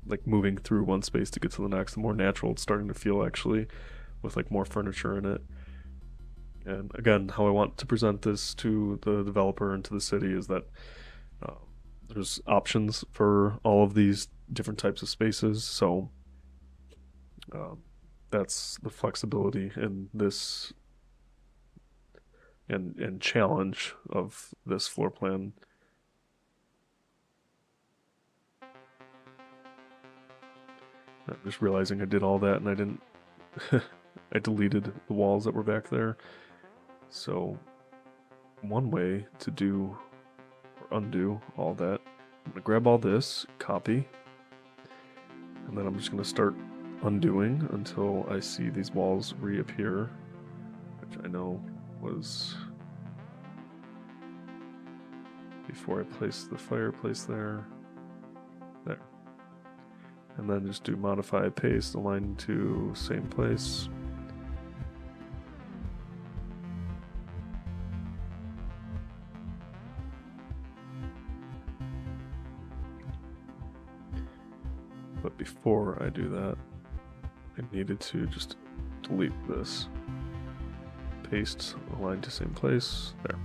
like moving through one space to get to the next. The more natural it's starting to feel, actually, with like more furniture in it. And again, how I want to present this to the developer and to the city is that there's options for all of these different types of spaces. So that's the flexibility in this and challenge of this floor plan. I'm just realizing I did all that and I didn't I deleted the walls that were back there. So one way to do or undo all that, I'm gonna grab all this, copy, and then I'm just gonna start undoing until I see these walls reappear, which I know was before I place the fireplace there. There. And then just do modify paste, align to same place. But before I do that, I needed to just delete this. Paste, align to same place, there.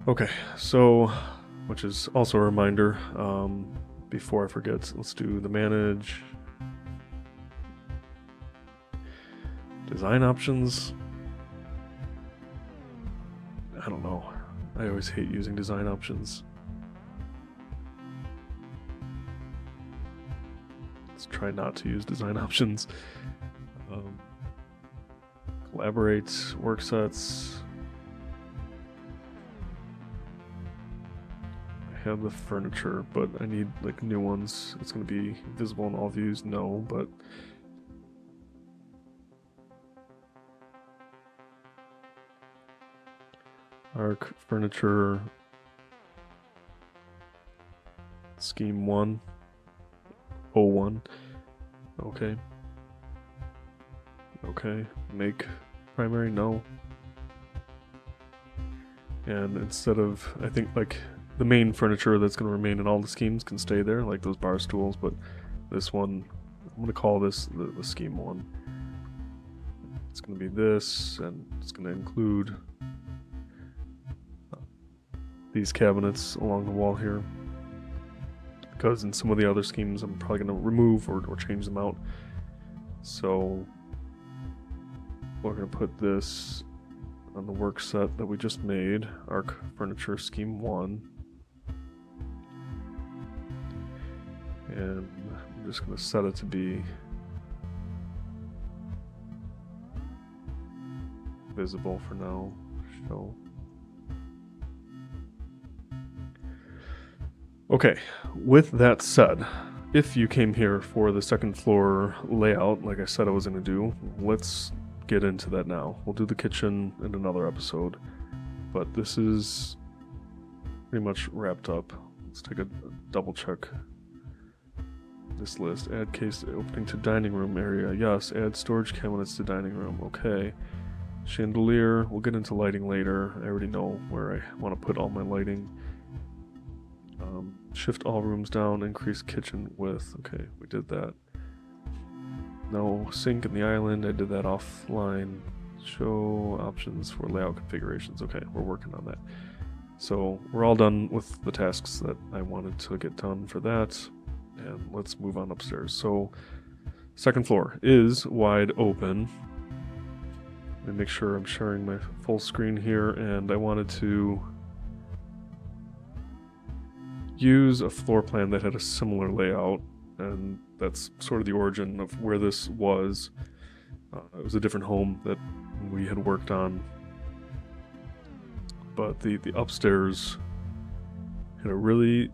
Okay, so, which is also a reminder, before I forget, let's do the manage. Design options. I don't know. I always hate using design options. Let's try not to use design options. Collaborate, work sets. I have the furniture, but I need like new ones. It's going to be visible in all views, no, but arc furniture scheme 1 01. Okay. Okay, make primary, no. And instead of, I think like the main furniture that's going to remain in all the schemes can stay there, like those bar stools, but this one, I'm going to call this the scheme 1. It's going to be this, and it's going to include these cabinets along the wall here. Because in some of the other schemes I'm probably going to remove or change them out. So we're going to put this on the work set that we just made, Arc Furniture Scheme 1. And I'm just going to set it to be visible for now. Show. Okay, with that said, if you came here for the second floor layout, like I said I was going to do, let's get into that now. We'll do the kitchen in another episode, but this is pretty much wrapped up. Let's take a double check this list. Add case opening to dining room area. Yes, add storage cabinets to dining room. Okay. Chandelier, we'll get into lighting later. I already know where I want to put all my lighting. Shift all rooms down, increase kitchen width. Okay, we did that. No sink in the island, I did that offline. Show options for layout configurations. Okay, we're working on that. So we're all done with the tasks that I wanted to get done for that. And let's move on upstairs. So second floor is wide open. Let me make sure I'm sharing my full screen here, and I wanted to use a floor plan that had a similar layout, and that's sort of the origin of where this was. It was a different home that we had worked on, but the upstairs had a really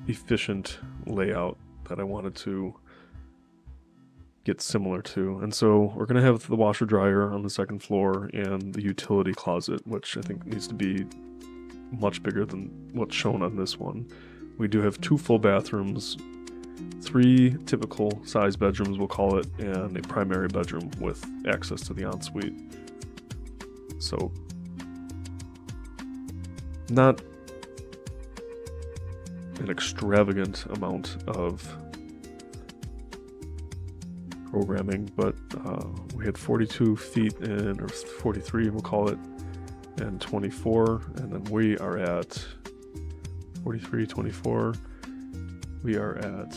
efficient layout that I wanted to get similar to. And so we're going to have the washer dryer on the second floor and the utility closet, which I think needs to be much bigger than what's shown on this one. We do have 2 full bathrooms, 3 typical size bedrooms, we'll call it, and a primary bedroom with access to the ensuite. So not an extravagant amount of programming, but we had 42 feet in, or 43 we'll call it, and 24, and then we are at 43, 24. We are at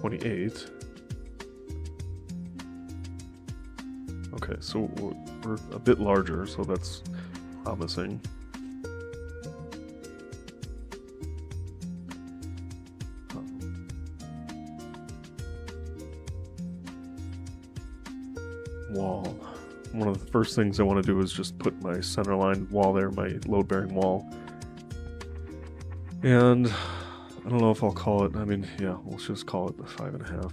28. Okay, so we're a bit larger, so that's promising. Wall. One of the first things I want to do is just put my centerline wall there, my load-bearing wall. And I don't know if I'll call it, I mean, yeah, we'll just call it the 5.5.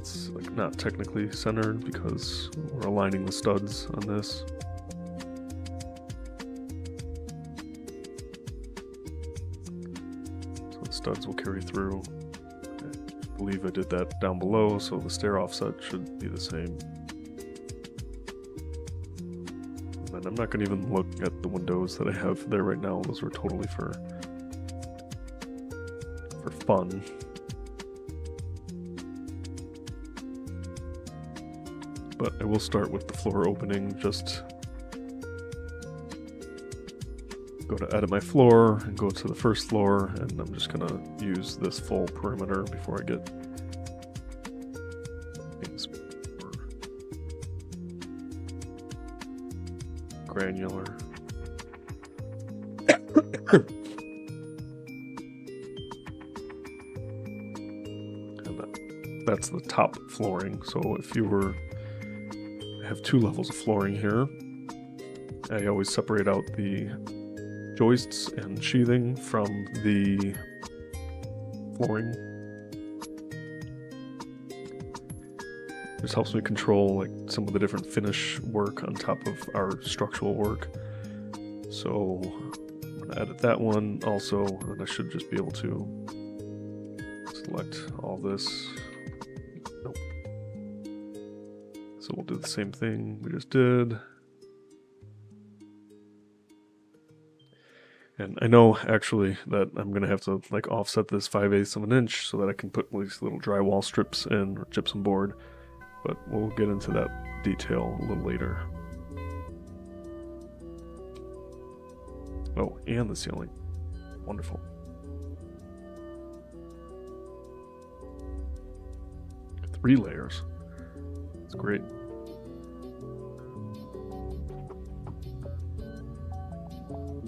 it's like not technically centered because we're aligning the studs on this. So the studs will carry through. I believe I did that down below, so the stair offset should be the same. And I'm not going to even look at the windows that I have there right now. Those were totally for fun. But I will start with the floor opening. Just go to edit my floor and go to the first floor, and I'm just gonna use this full perimeter before I get things more granular. And that's the top flooring. So if you were I have 2 levels of flooring here. I always separate out the joists and sheathing from the flooring. This helps me control like some of the different finish work on top of our structural work. So I'm going to edit that one also, and I should just be able to select all this. Nope. So we'll do the same thing we just did. And I know actually that I'm going to have to like offset this 5/8 of an inch so that I can put these little drywall strips in or gypsum board, but we'll get into that detail a little later. Oh, and the ceiling. Wonderful. Three layers. It's great.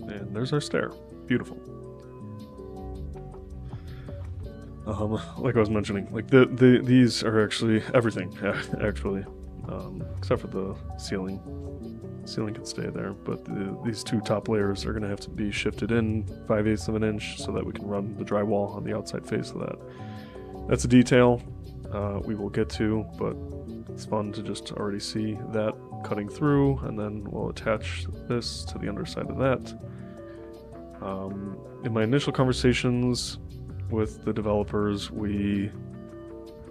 And there's our stair. Beautiful. Like I was mentioning, like these are actually everything, actually, except for the ceiling. The ceiling can stay there, but these 2 top layers are going to have to be shifted in 5/8 of an inch so that we can run the drywall on the outside face of that. That's a detail we will get to, but it's fun to just already see that cutting through, and then we'll attach this to the underside of that. In my initial conversations with the developers, we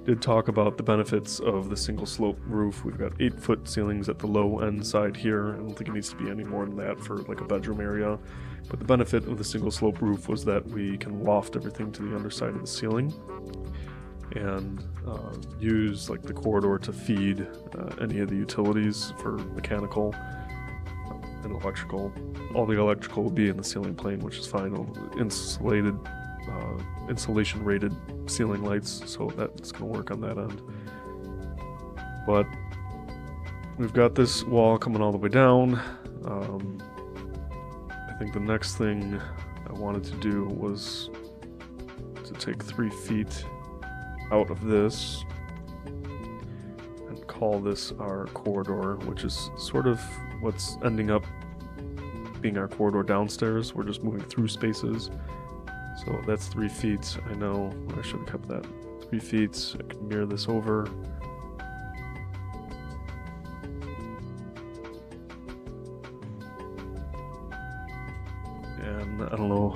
did talk about the benefits of the single slope roof. We've got 8-foot ceilings at the low end side here. I don't think it needs to be any more than that for like a bedroom area. But the benefit of the single slope roof was that we can loft everything to the underside of the ceiling and use like the corridor to feed any of the utilities for mechanical and electrical. All the electrical will be in the ceiling plane, which is fine. Insulated, insulation rated ceiling lights, so that's going to work on that end. But we've got this wall coming all the way down. I think the next thing I wanted to do was to take 3 feet out of this and call this our corridor, which is sort of what's ending up being our corridor downstairs. We're just moving through spaces. So that's 3 feet. I know I should have kept that. 3 feet. I can mirror this over. And I don't know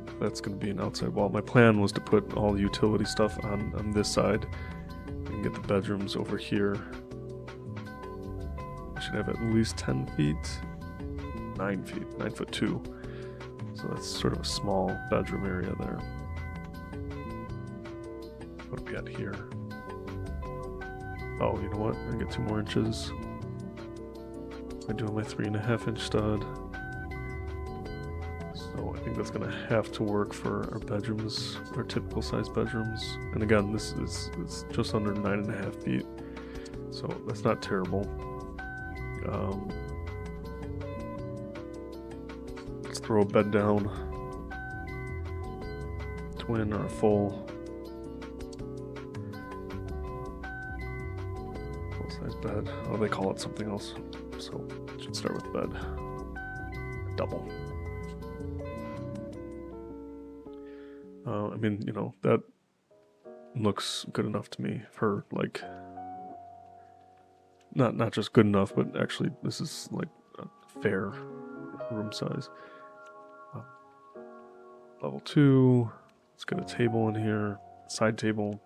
if that's going to be an outside wall. My plan was to put all the utility stuff on this side and get the bedrooms over here. I should have at least 10 feet. 9 feet. 9'2". So that's sort of a small bedroom area there. What do we got here? Oh, you know what? I get 2 more inches. I'm doing my 3.5 inch stud. So I think that's going to have to work for our bedrooms, our typical size bedrooms. And again, this is just under 9.5 feet. So that's not terrible. Let's throw a bed down. Twin or a full size bed. Oh, they call it something else. So should start with bed. Double. I mean, you know, that looks good enough to me for like, not just good enough, but actually this is like a fair room size. Level 2, let's get a table in here, side table.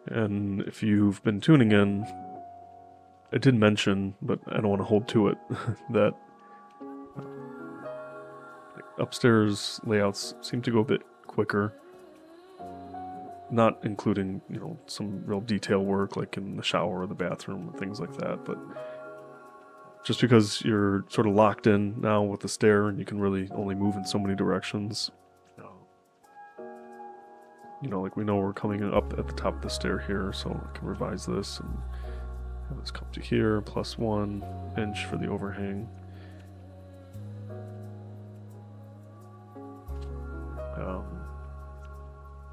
And if you've been tuning in, I did mention, but I don't want to hold to it, that upstairs layouts seem to go a bit quicker. Not including, you know, some real detail work like in the shower or the bathroom and things like that, but just because you're sort of locked in now with the stair and you can really only move in so many directions. You know, like we know we're coming up at the top of the stair here, so I can revise this and have this come to here, +1 inch for the overhang.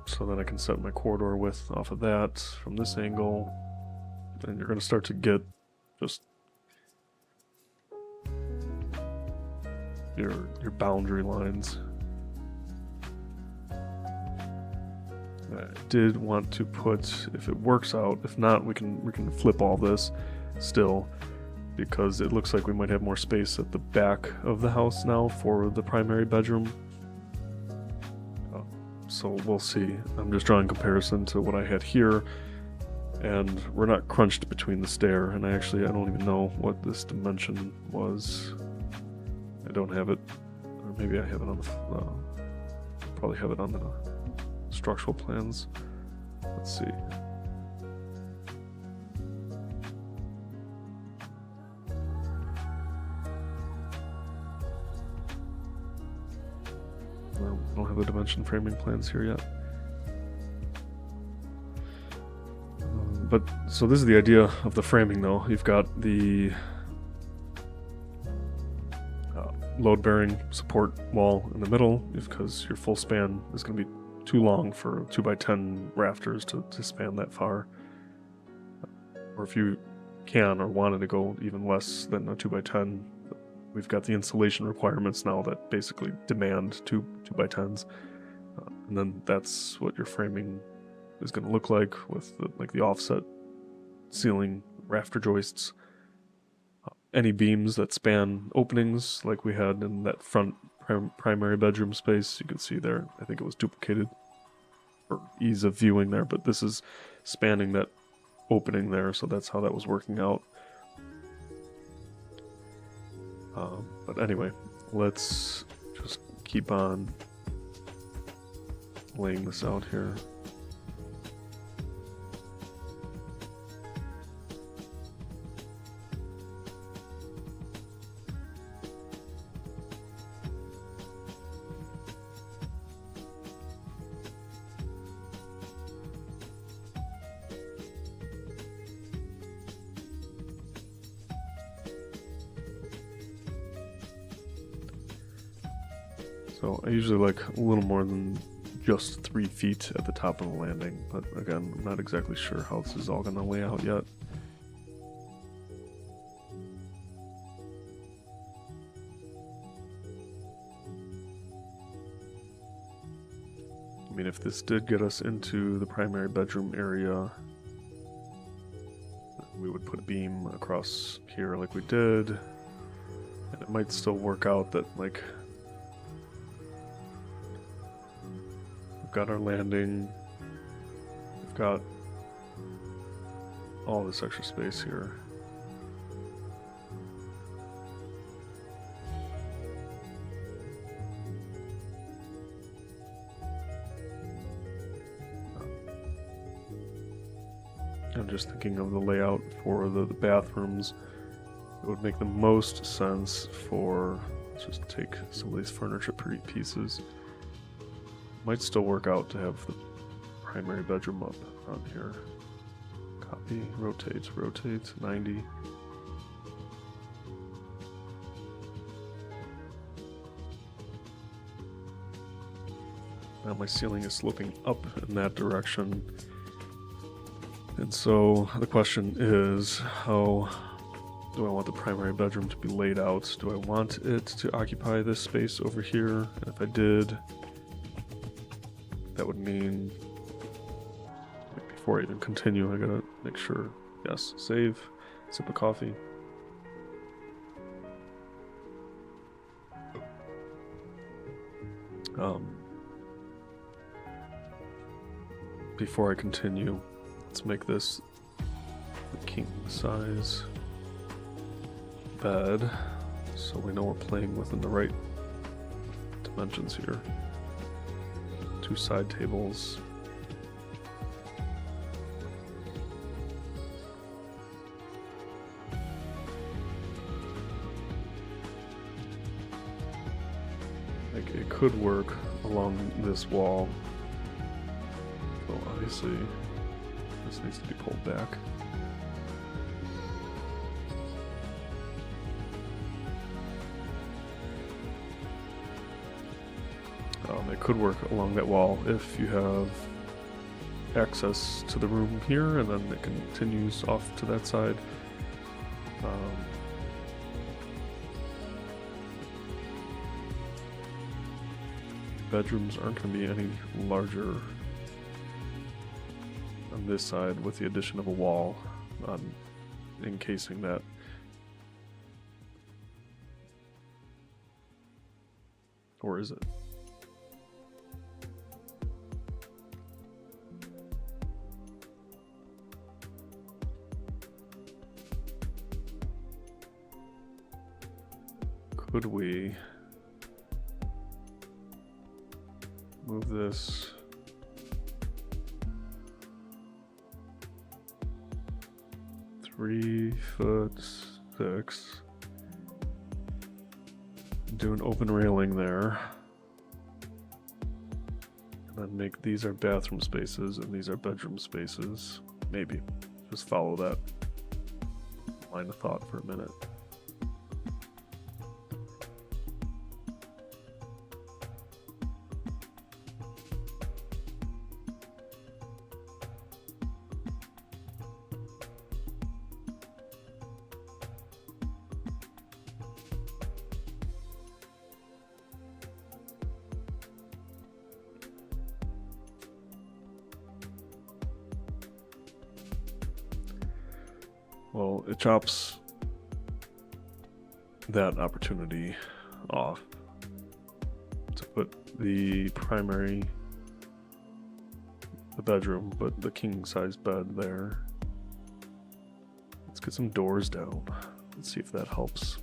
So then I can set my corridor width off of that from this angle, and you're going to start to get just your boundary lines. I did want to put, if it works out, if not, we can flip all this still, because it looks like we might have more space at the back of the house now for the primary bedroom. So we'll see. I'm just drawing comparison to what I had here, and we're not crunched between the stair, and I don't even know what this dimension was. I don't have it, or maybe I have it on the, probably have it on the structural plans. Let's see. Well, I don't have the dimension framing plans here yet. But so this is the idea of the framing though. You've got the load-bearing support wall in the middle, because your full span is going to be too long for 2x10 rafters to span that far. Or if you can or wanted to go even less than a 2x10, we've got the insulation requirements now that basically demand 2x10s. And then that's what your framing is going to look like, with the offset ceiling rafter joists. Any beams that span openings like we had in that front primary bedroom space, you can see there, I think it was duplicated for ease of viewing there, but this is spanning that opening there, so that's how that was working out. But anyway, let's just keep on laying this out here. So I usually like a little more than just 3 feet at the top of the landing, but again, I'm not exactly sure how this is all going to lay out yet. I mean, if this did get us into the primary bedroom area, we would put a beam across here like we did, and it might still work out that, like, we've got our landing, we've got all this extra space here. I'm just thinking of the layout for the bathrooms. It would make the most sense for, let's just take some of these furniture pieces. Might still work out to have the primary bedroom up on here. Copy, rotate, 90. Now my ceiling is sloping up in that direction. And so the question is, how do I want the primary bedroom to be laid out? Do I want it to occupy this space over here? And if I did, that would mean, before I even continue, I gotta make sure, yes, save, sip of coffee. Before I continue, let's make this the king size bed, so we know we're playing within the right dimensions here. 2 side tables. Like, it could work along this wall. So obviously this needs to be pulled back. It could work along that wall if you have access to the room here, and then it continues off to that side. Bedrooms aren't going to be any larger on this side with the addition of a wall encasing that. Or is it? Could we move this (3'6", do an open railing there, and then make these are bathroom spaces and these are bedroom spaces? Maybe just follow that line of thought for a minute. Well, it chops that opportunity off to put the primary, the bedroom, but the king size bed there. Let's get some doors down. Let's see if that helps.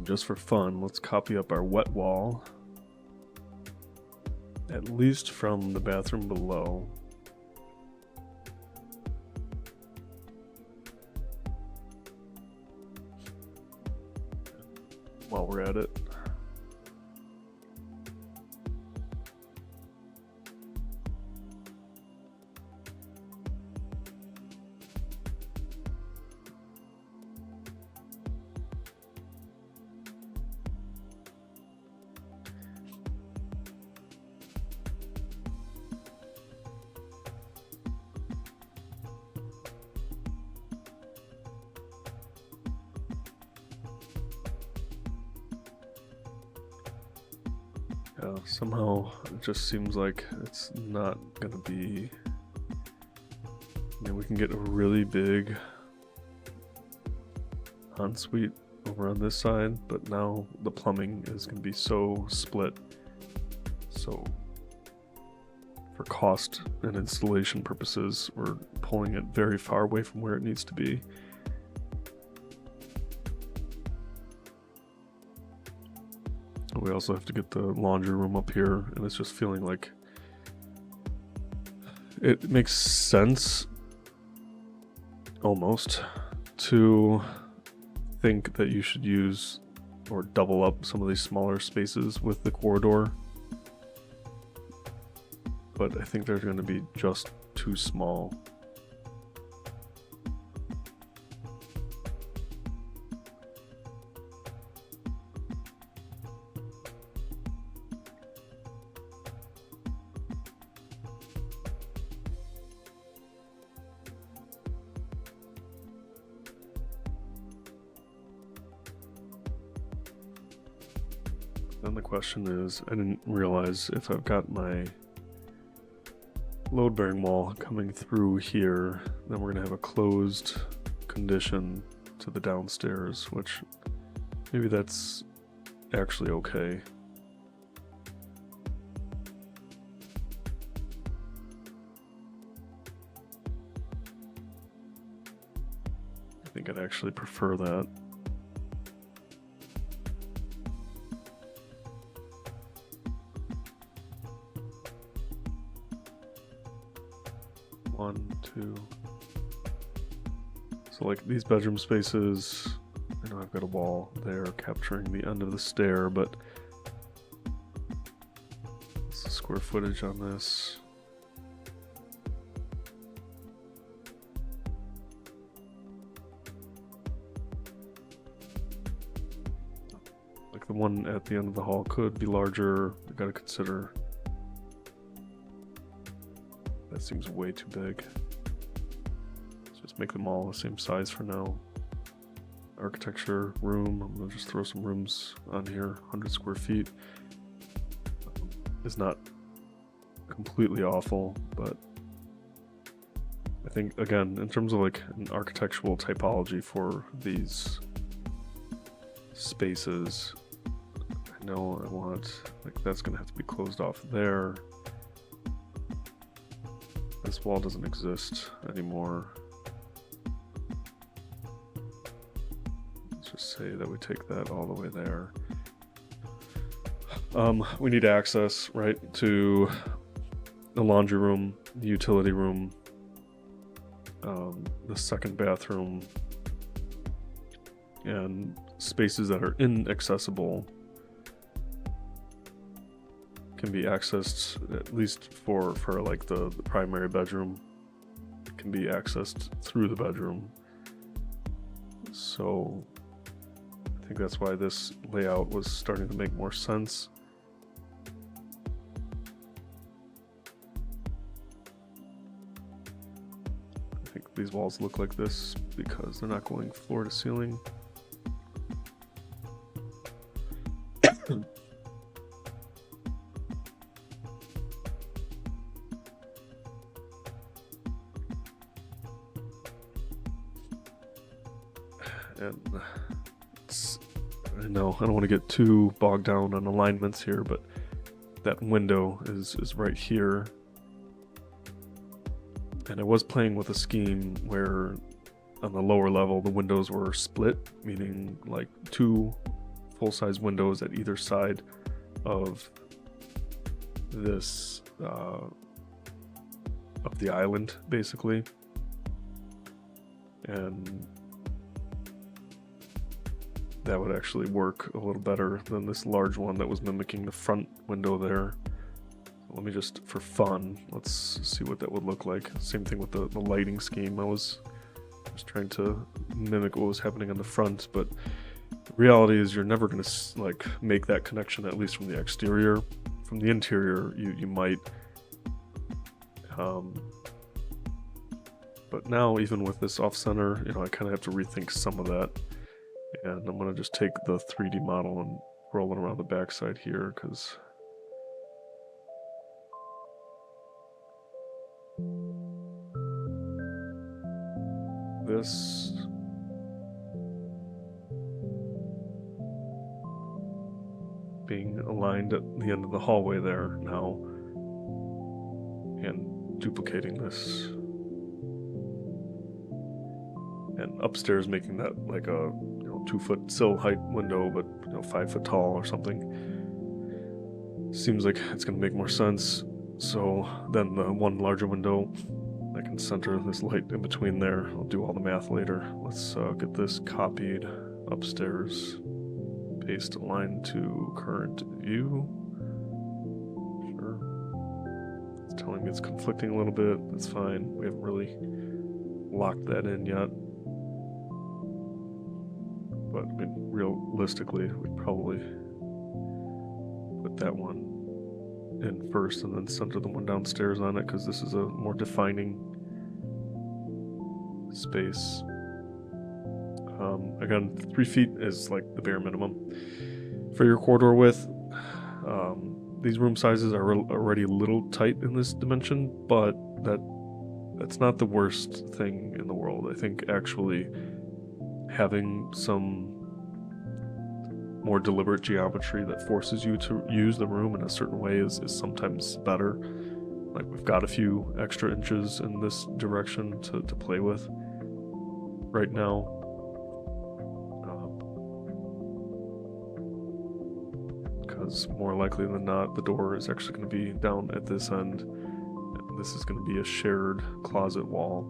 Just for fun, let's copy up our wet wall, at least from the bathroom below. While we're at it. Somehow it just seems like it's not gonna be, we can get a really big ensuite over on this side, but now the plumbing is gonna be so split, so for cost and installation purposes we're pulling it very far away from where it needs to be. We also have to get the laundry room up here, and it's just feeling like it makes sense almost to think that you should use or double up some of these smaller spaces with the corridor, but I think they're going to be just too small. Then the question is, I didn't realize if I've got my load-bearing wall coming through here, then we're going to have a closed condition to the downstairs, which maybe that's actually okay. I think I'd actually prefer that. One, two. So like these bedroom spaces, I know I've got a wall there capturing the end of the stair, but what's the square footage on this? Like the one at the end of the hall could be larger. We've got to consider. That seems way too big. Let's just make them all the same size for now. Architecture, room, I'm gonna just throw some rooms on here. 100 square feet is not completely awful, but I think, again, in terms of like an architectural typology for these spaces, I know I want, like, that's gonna have to be closed off there. This wall doesn't exist anymore. Let's just say that we take that all the way there. We need access, right, to the laundry room, the utility room, the second bathroom, and spaces that are inaccessible can be accessed, at least for like the primary bedroom, can be accessed through the bedroom. So I think that's why this layout was starting to make more sense. I think these walls look like this because they're not going floor to ceiling. And I know I don't want to get too bogged down on alignments here, but that window is right here. And I was playing with a scheme where on the lower level the windows were split, meaning like two full-size windows at either side of this of the island, basically. And that would actually work a little better than this large one that was mimicking the front window there. Let me just, for fun, let's see what that would look like. Same thing with the lighting scheme. I was trying to mimic what was happening on the front, but the reality is you're never going to like make that connection, at least from the exterior. From the interior, you might. But now, even with this off-center, I kind of have to rethink some of that. And I'm going to just take the 3D model and roll it around the backside here, because this being aligned at the end of the hallway there now, and duplicating this, and upstairs making that like a 2-foot sill height window, but 5 foot tall or something. Seems like it's going to make more sense. So then the one larger window, I can center this light in between there. I'll do all the math later. Let's get this copied upstairs. Paste align to current view. Sure. It's telling me it's conflicting a little bit. That's fine. We haven't really locked that in yet. But I mean, realistically, we'd probably put that one in first and then center the one downstairs on it, because this is a more defining space. Again, 3 feet is like the bare minimum for your corridor width. These room sizes are already a little tight in this dimension, but that's not the worst thing in the world. I think actually having some more deliberate geometry that forces you to use the room in a certain way is sometimes better. Like, we've got a few extra inches in this direction to play with right now. Because more likely than not, the door is actually going to be down at this end. And this is going to be a shared closet wall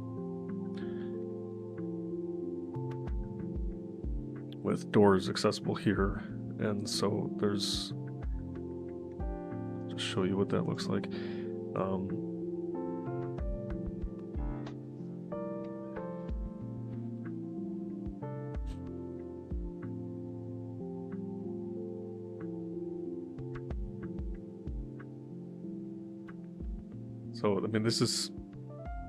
with doors accessible here. And so there's, just show you what that looks like. So, I mean, this is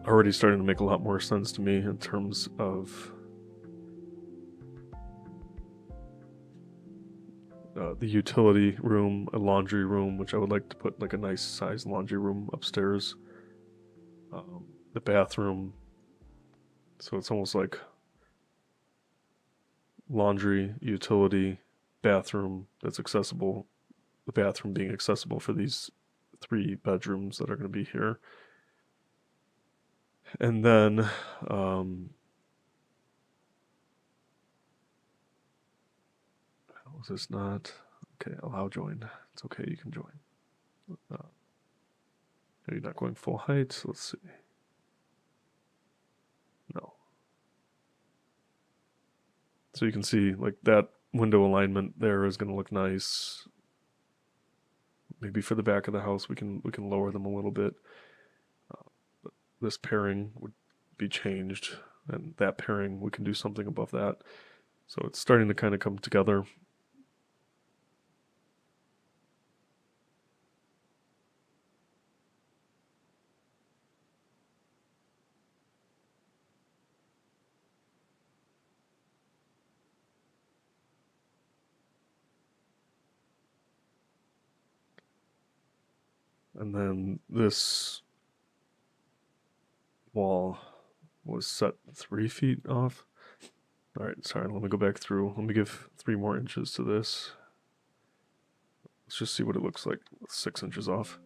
already starting to make a lot more sense to me in terms of the utility room, a laundry room, which I would like to put like a nice sized laundry room upstairs. The bathroom, so it's almost like laundry, utility, bathroom that's accessible, the bathroom being accessible for these 3 bedrooms that are going to be here. And then was this not okay? Allow join. It's okay, you can join. Are you not going full height? Let's see. No. So you can see like that window alignment there is going to look nice. Maybe for the back of the house we can lower them a little bit. But this pairing would be changed, and that pairing we can do something above that. So it's starting to kind of come together. And then this wall was set 3 feet off. All right, sorry, let me go back through. Let me give 3 more inches to this. Let's just see what it looks like with 6 inches off.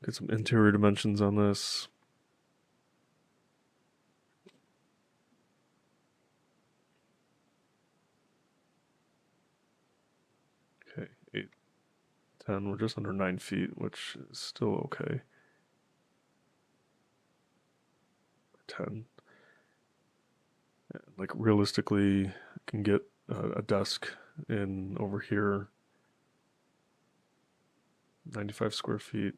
Get some interior dimensions on this. Okay, 8, 10. We're just under 9 feet, which is still okay. 10. And like realistically, I can get a desk in over here. 95 square feet.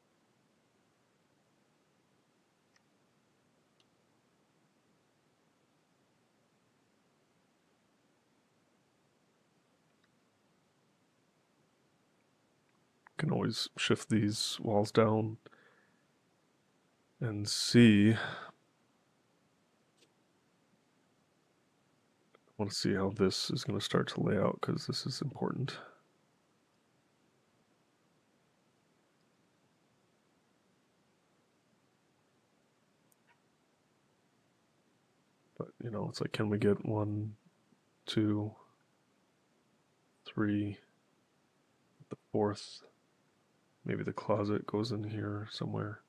Can always shift these walls down and see. I want to see how this is going to start to lay out, because this is important. But, you know, it's like, can we get 1, 2, 3, fourth. Maybe the closet goes in here somewhere.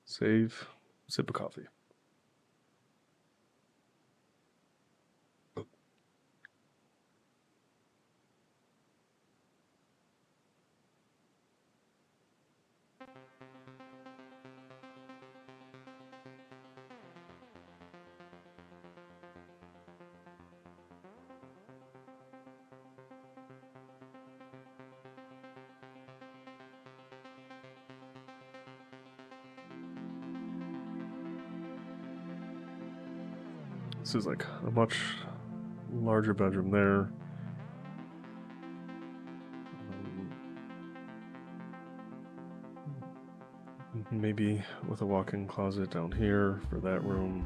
Save, sip of coffee. This is like a much larger bedroom there. Maybe with a walk-in closet down here for that room.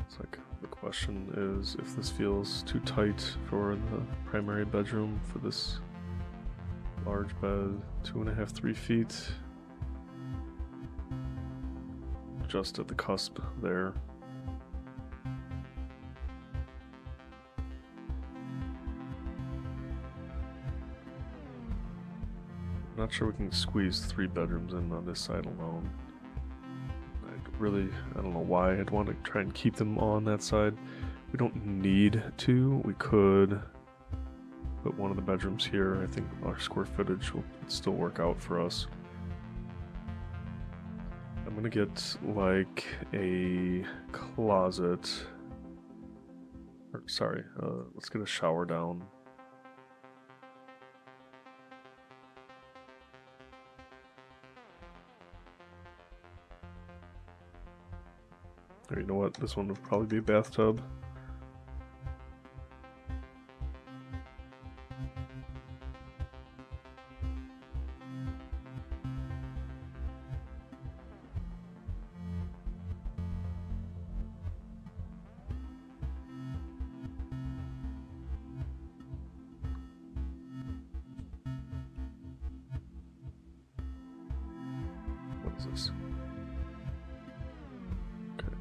It's like the question is if this feels too tight for the primary bedroom for this large bed, 2.5, 3 feet. Just at the cusp there. I'm not sure we can squeeze 3 bedrooms in on this side alone. I don't know why I'd want to try and keep them on that side. We don't need to. We could put one of the bedrooms here. I think our square footage will still work out for us. I'm gonna get like a closet. Or, sorry, let's get a shower down. Or you know what? This one would probably be a bathtub. What is this? Okay.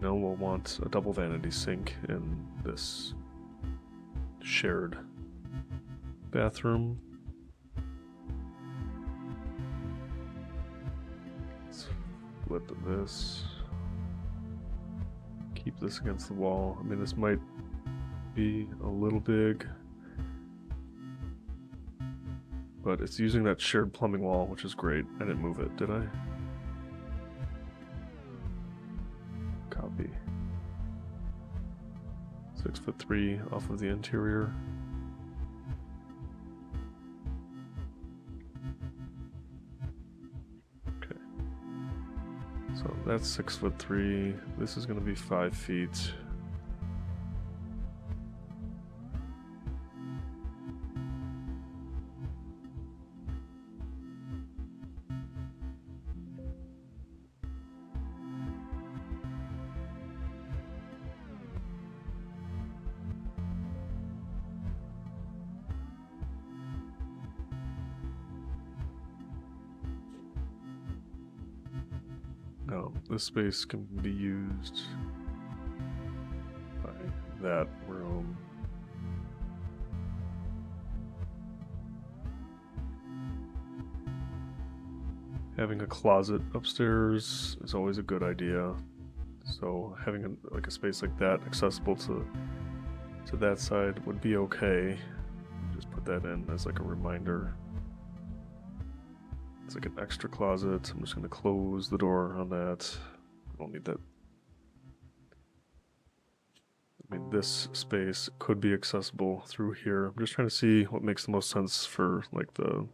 Now we'll want a double vanity sink in this shared bathroom. Let's flip this. Keep this against the wall. I mean, this might be a little big, but it's using that shared plumbing wall, which is great. I didn't move it, did I? Copy. 6'3" off of the interior. Okay. So that's 6'3". This is going to be 5 feet. This space can be used by that room. Having a closet upstairs is always a good idea. So having like a space like that accessible to that side would be okay. that in as like a reminder. It's like an extra closet. I'm just going to close the door on that. I don't need that. I mean, this space could be accessible through here. I'm just trying to see what makes the most sense for like the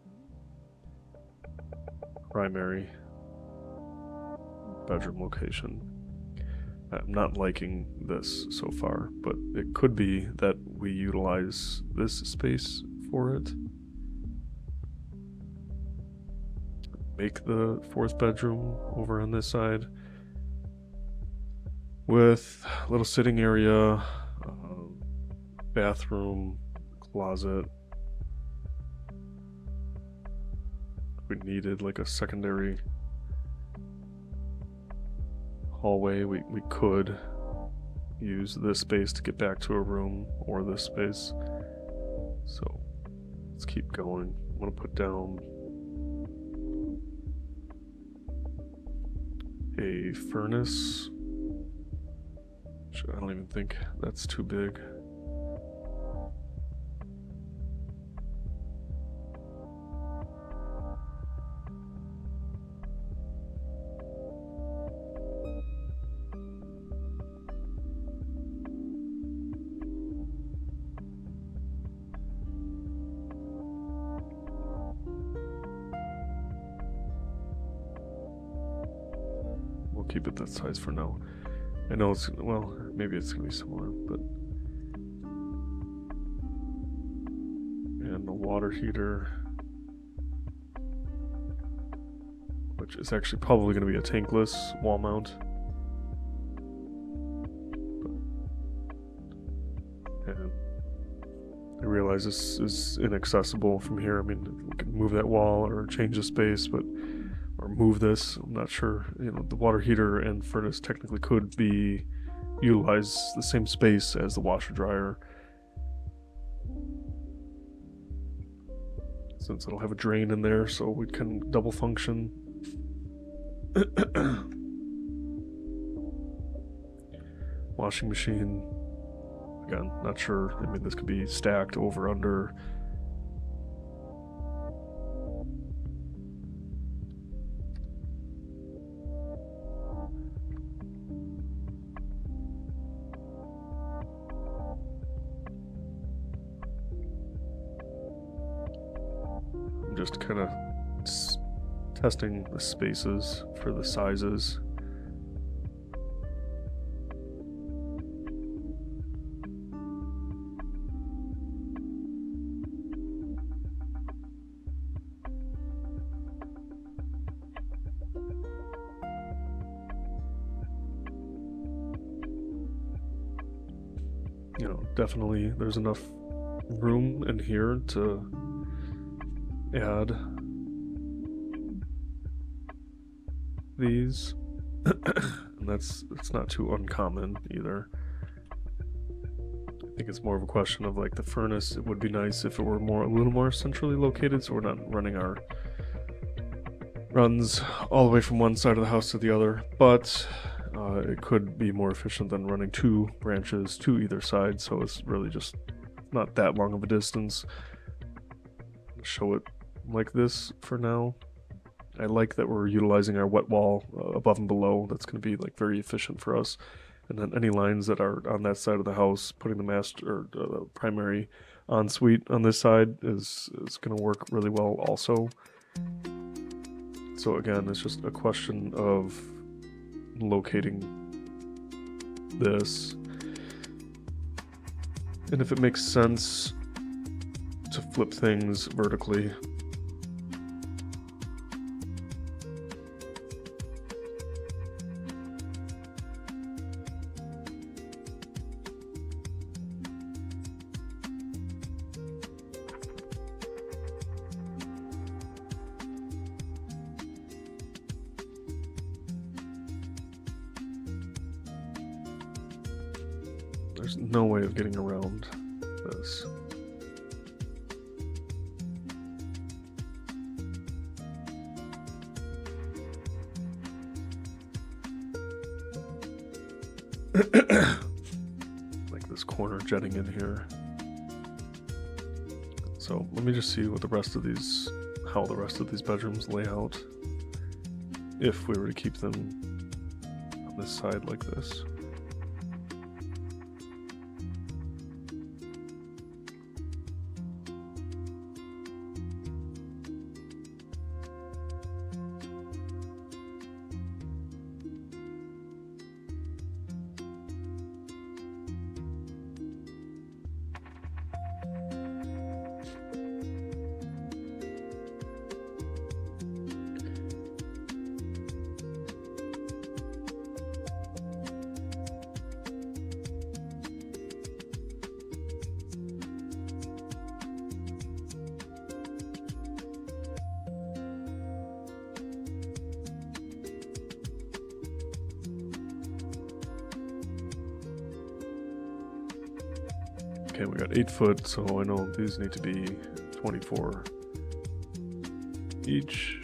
primary bedroom location. I'm not liking this so far, but it could be that we utilize this space for it. Make the fourth bedroom over on this side with a little sitting area, bathroom, closet. If we needed like a secondary hallway, we could use this space to get back to a room, or this space. So let's keep going. I'm gonna put down a furnace. I don't even think that's too big. We'll keep it that size for now. I know it's, well, maybe it's gonna be smaller, but. And the water heater, which is actually probably gonna be a tankless wall mount. And I realize this is inaccessible from here. I mean, we can move that wall or change the space, but or move this. I'm not sure. You know, the water heater and furnace technically could be utilize the same space as the washer dryer, since it'll have a drain in there, so we can double function. Washing machine. Again, not sure. I mean, this could be stacked over, under. I'm just kind of testing the spaces for the sizes. You know, definitely there's enough room in here to add these. And that's not too uncommon either. I think it's more of a question of like the furnace. It would be nice if it were a little more centrally located, so we're not running our runs all the way from one side of the house to the other, but it could be more efficient than running two branches to either side, so it's really just not that long of a distance. Show it like this for now. I like that we're utilizing our wet wall above and below. That's going to be like very efficient for us. And then any lines that are on that side of the house, putting the master or primary ensuite on this side is going to work really well also. So again, it's just a question of locating this, and if it makes sense to flip things vertically. There's no way of getting around this. Like this corner jetting in here. So let me just see what how the rest of these bedrooms lay out if we were to keep them on this side like this. Okay, we got 8 foot, so I know these need to be 24 each.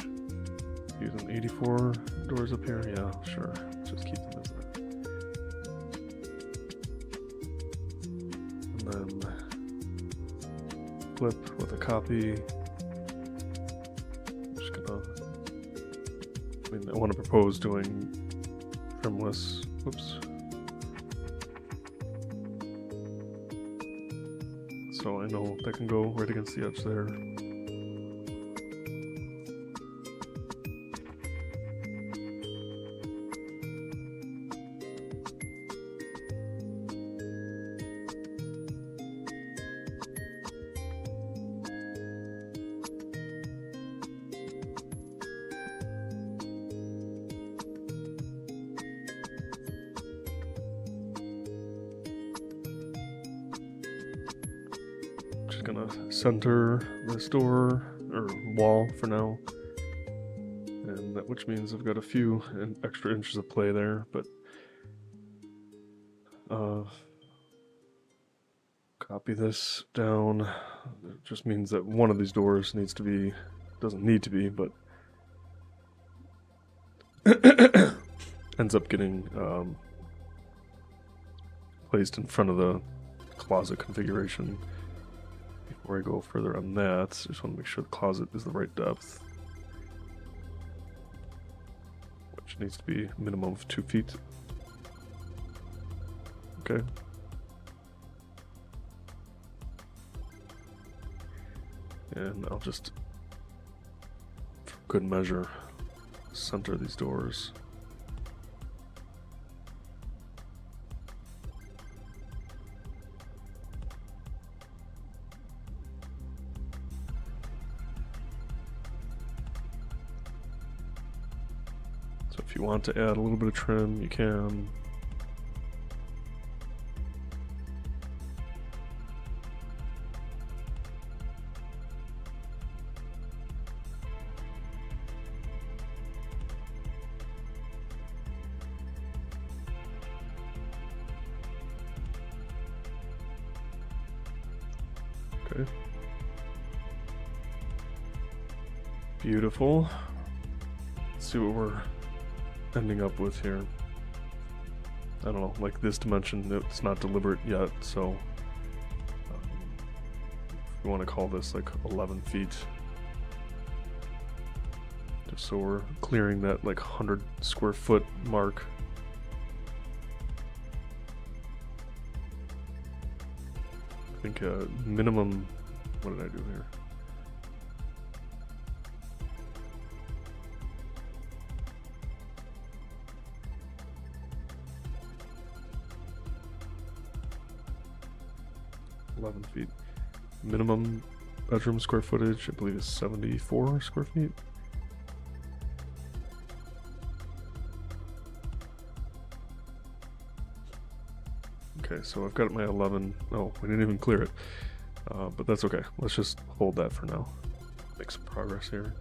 Using 84 doors up here, yeah, sure. Let's just keep them as that. And then flip with a copy. I'm just gonna, I want to propose doing trimless, whoops. So I know that can go right against the edge there. Just gonna center this door or wall for now, and that, which means I've got a few extra inches of play there, but copy this down. It just means that one of these doors needs to be, doesn't need to be, but ends up getting placed in front of the closet configuration. Before I go further on that, I just want to make sure the closet is the right depth, which needs to be a minimum of 2 feet. Okay. And I'll just, for good measure, center these doors. So if you want to add a little bit of trim, you can. Okay. Beautiful. Let's see what we're ending up with here. I don't know, like this dimension, it's not deliberate yet, so if we want to call this like 11 feet, just so we're clearing that like 100 square foot mark. I think minimum, what did I do here? Feet. Minimum bedroom square footage, I believe, is 74 square feet. Okay, so I've got my 11. Oh, we didn't even clear it, but that's okay. Let's just hold that for now. Make some progress here.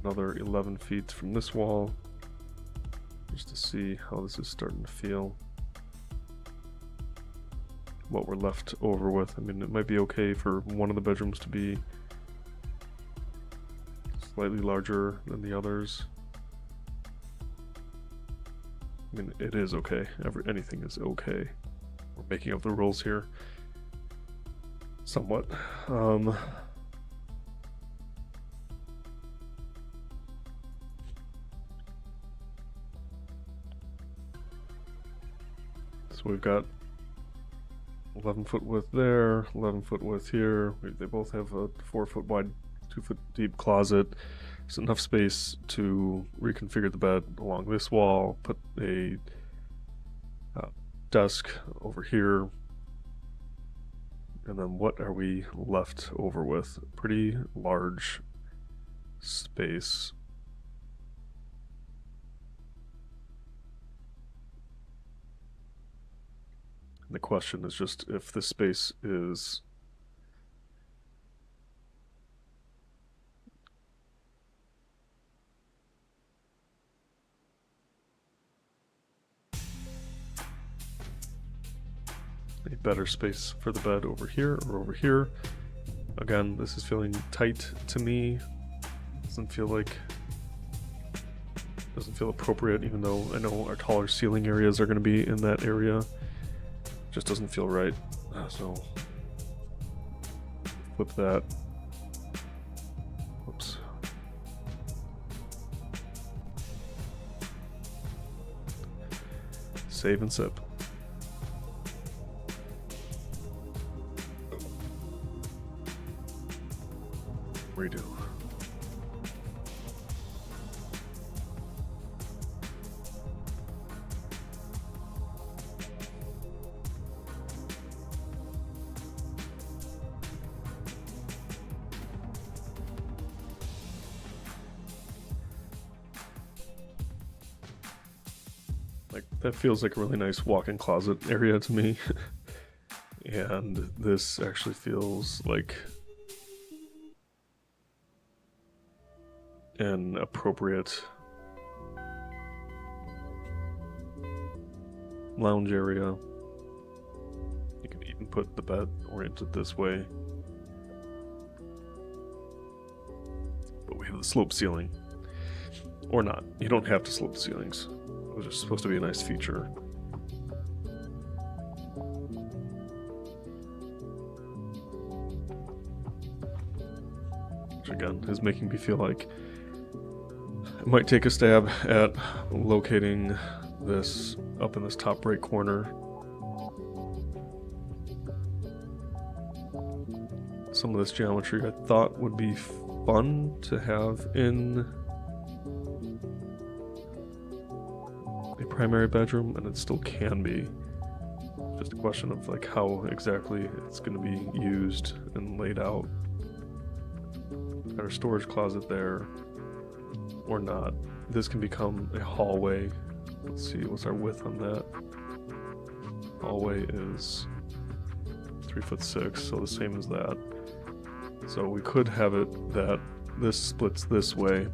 Another 11 feet from this wall, just to see how this is starting to feel. What we're left over with. I mean, it might be okay for one of the bedrooms to be slightly larger than the others. I mean, it is okay. Anything is okay. We're making up the rules here. Somewhat. So we've got 11-foot width there, 11-foot width here. They both have a 4-foot wide, 2-foot deep closet. There's enough space to reconfigure the bed along this wall, put a desk over here, and then what are we left over with? Pretty large space. The question is just if this space is a better space for the bed over here or over here. Again, this is feeling tight to me. Doesn't feel appropriate, even though I know our taller ceiling areas are going to be in that area. Just doesn't feel right. So flip that. Whoops. Save and sip. Redo. Like, that feels like a really nice walk-in closet area to me. And this actually feels like an appropriate lounge area. You can even put the bed oriented this way. But we have the slope ceiling. Or not. You don't have to slope the ceilings. It was just supposed to be a nice feature. Which again is making me feel like I might take a stab at locating this up in this top right corner. Some of this geometry I thought would be fun to have in a primary bedroom, and it still can be. Just a question of like how exactly it's going to be used and laid out. Got our storage closet there, or not. This can become a hallway. Let's see, what's our width on that? Hallway is 3'6", so the same as that. So we could have it that this splits this way,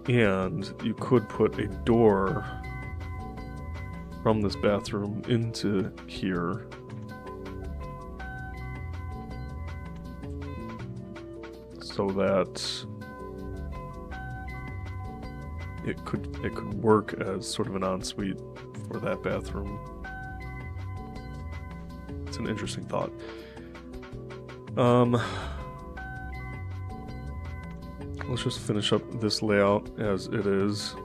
and you could put a door from this bathroom into here. So that it could work as sort of an ensuite for that bathroom. It's an interesting thought. Let's just finish up this layout as it is,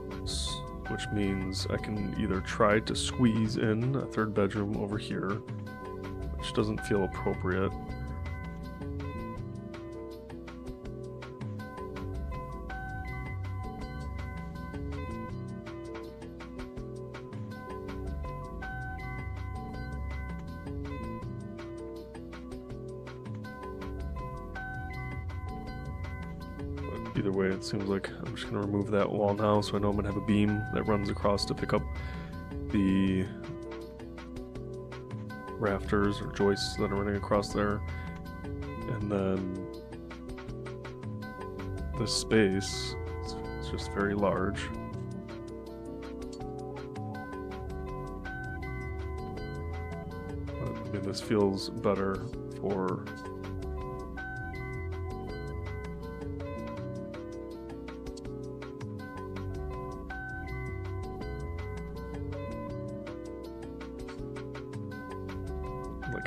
which means I can either try to squeeze in a third bedroom over here, which doesn't feel appropriate. Either way, it seems like I'm just going to remove that wall now, so I know I'm going to have a beam that runs across to pick up the rafters or joists that are running across there. And then this space, it's just very large. But, I mean, this feels better for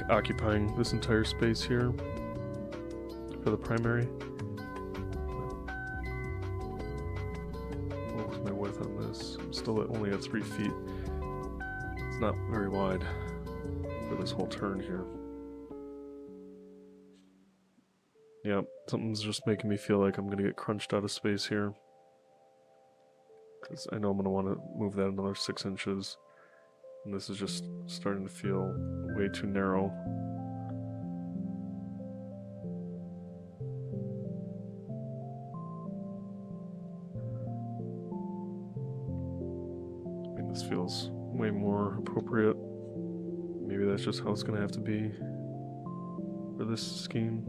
like occupying this entire space here for the primary. What was my width on this? I'm still only at 3 feet. It's not very wide for this whole turn here. Yeah, something's just making me feel like I'm going to get crunched out of space here. Because I know I'm going to want to move that another 6 inches. And this is just starting to feel way too narrow. I mean, this feels way more appropriate. Maybe that's just how it's going to have to be for this scheme.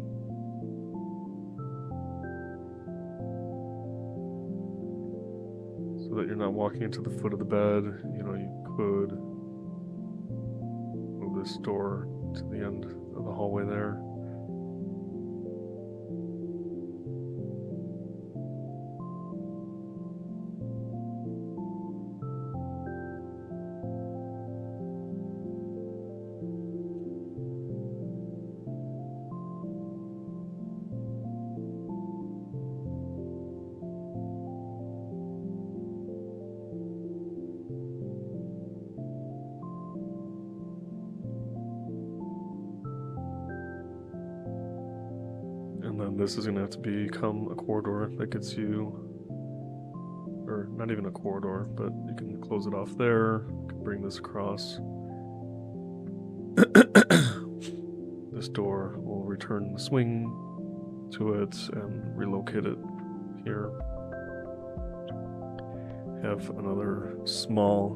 So that you're not walking into the foot of the bed. You know, you could move this door to the end of the hallway there. And then this is going to have to become a corridor that gets you, or not even a corridor, but you can close it off there. You can bring this across. This door will return the swing to it and relocate it here. Have another small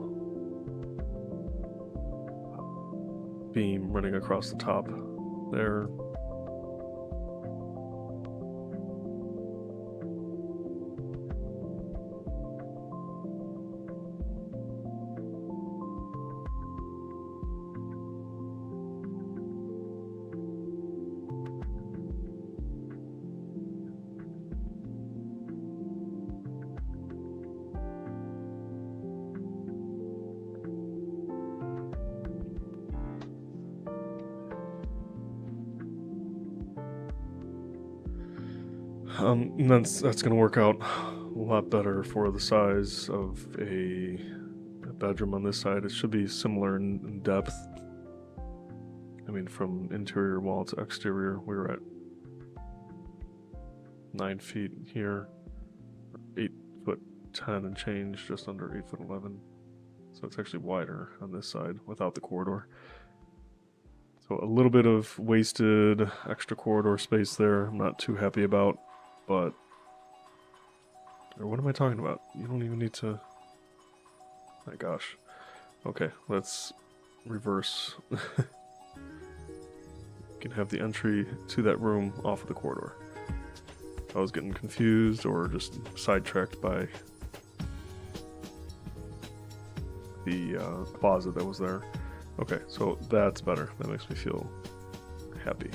beam running across the top there. And that's going to work out a lot better for the size of a bedroom on this side. It should be similar in depth. I mean, from interior wall to exterior, we were at 9 feet here, 8'10" and change, just under 8'11". So it's actually wider on this side without the corridor. So a little bit of wasted extra corridor space there. I'm not too happy about. But, or what am I talking about? You don't even need to, my gosh. Okay, let's reverse. You can have the entry to that room off of the corridor. I was getting confused or just sidetracked by the closet that was there. Okay, so that's better. That makes me feel happy.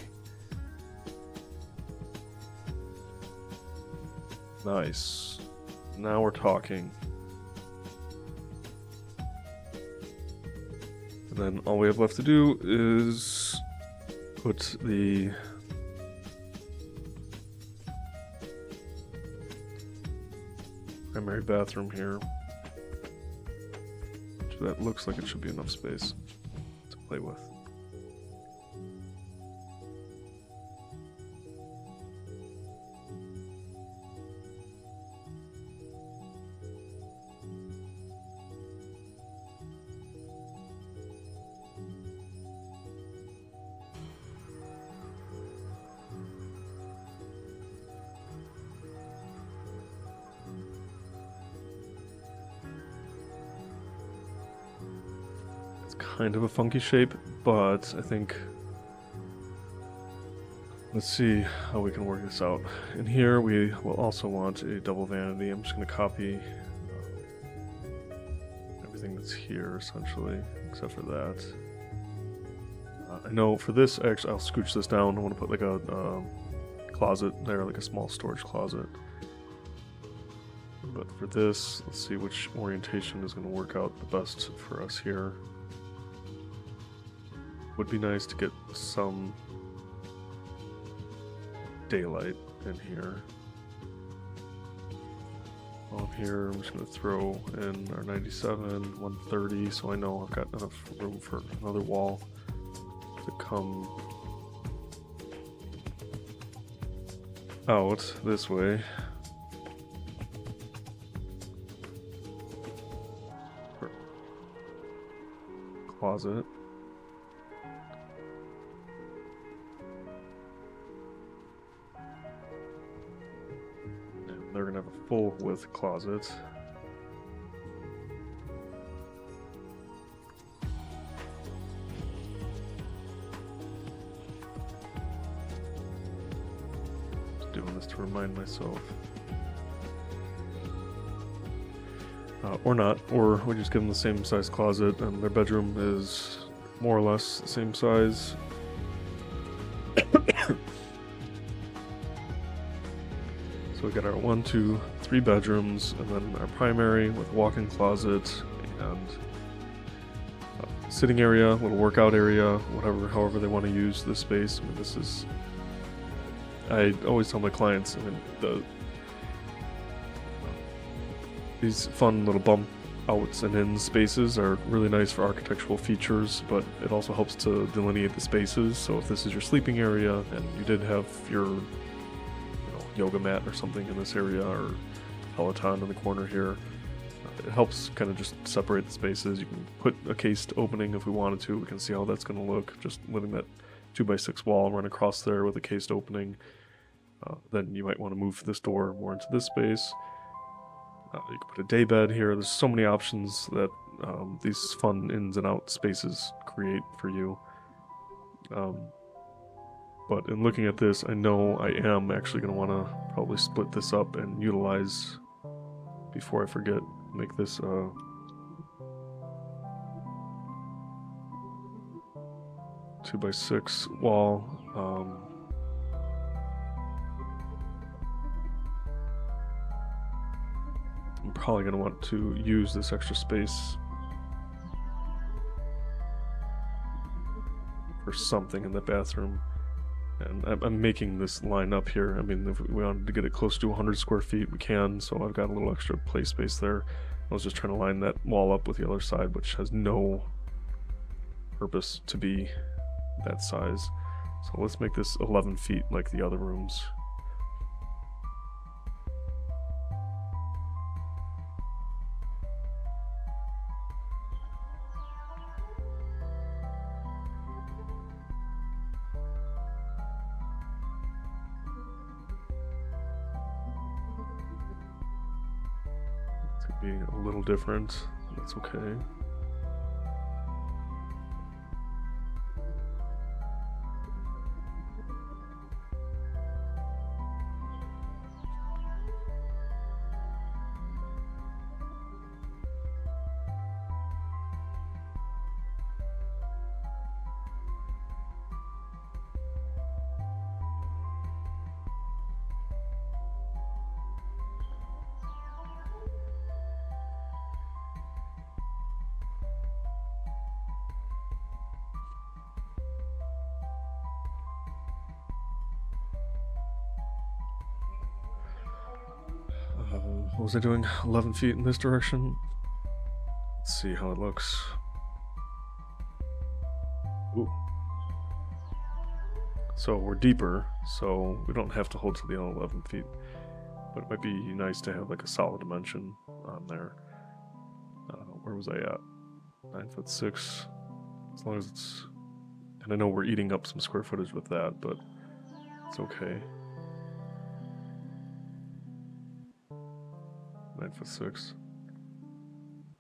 Nice. Now we're talking. And then all we have left to do is put the primary bathroom here. So that looks like it should be enough space to play with. Kind of a funky shape, but I think, let's see how we can work this out. In here we will also want a double vanity. I'm just going to copy everything that's here essentially, except for that. I know for this, actually I'll scooch this down. I want to put like a closet there, like a small storage closet. But for this, let's see which orientation is going to work out the best for us here. Would be nice to get some daylight in here. On here, I'm just going to throw in our 97, 130, so I know I've got enough room for another wall to come out this way. Closet. And they're gonna have a full width closet. Just doing this to remind myself. Or not, or we just give them the same size closet, and their bedroom is more or less the same size. So we got our 1, 2, 3 bedrooms, and then our primary with walk-in closet and sitting area, little workout area, however they want to use this space. I mean, this is, I always tell my clients, I mean, these fun little bump outs and in spaces are really nice for architectural features, but it also helps to delineate the spaces. So if this is your sleeping area and you did have your yoga mat or something in this area, or Peloton in the corner here, it helps kind of just separate the spaces. You can put a cased opening if we wanted to. We can see how that's going to look, just letting that 2x6 wall run across there with a cased opening. Then you might want to move this door more into this space. You can put a day bed here. There's so many options that these fun ins and out spaces create for you. But in looking at this, I know I am actually going to want to probably split this up and utilize, before I forget, make this 2x6 wall. I'm probably going to want to use this extra space for something in the bathroom. And I'm making this line up here. I mean, if we wanted to get it close to 100 square feet, we can. So I've got a little extra play space there. I was just trying to line that wall up with the other side, which has no purpose to be that size. So let's make this 11 feet like the other rooms. Be a little different. That's okay. What was I doing? 11 feet in this direction. Let's see how it looks. Ooh. So we're deeper, so we don't have to hold to the 11 feet. But it might be nice to have like a solid dimension on there. Where was I at? 9'6". As long as it's... And I know we're eating up some square footage with that, but it's okay. 9'6".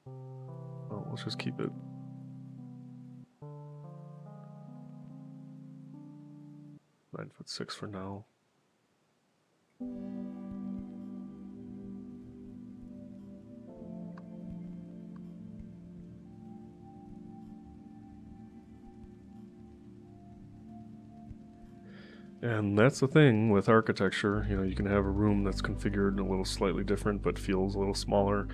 Well, let's just keep it. 9'6" for now. And that's the thing with architecture, you know, you can have a room that's configured a little slightly different but feels a little smaller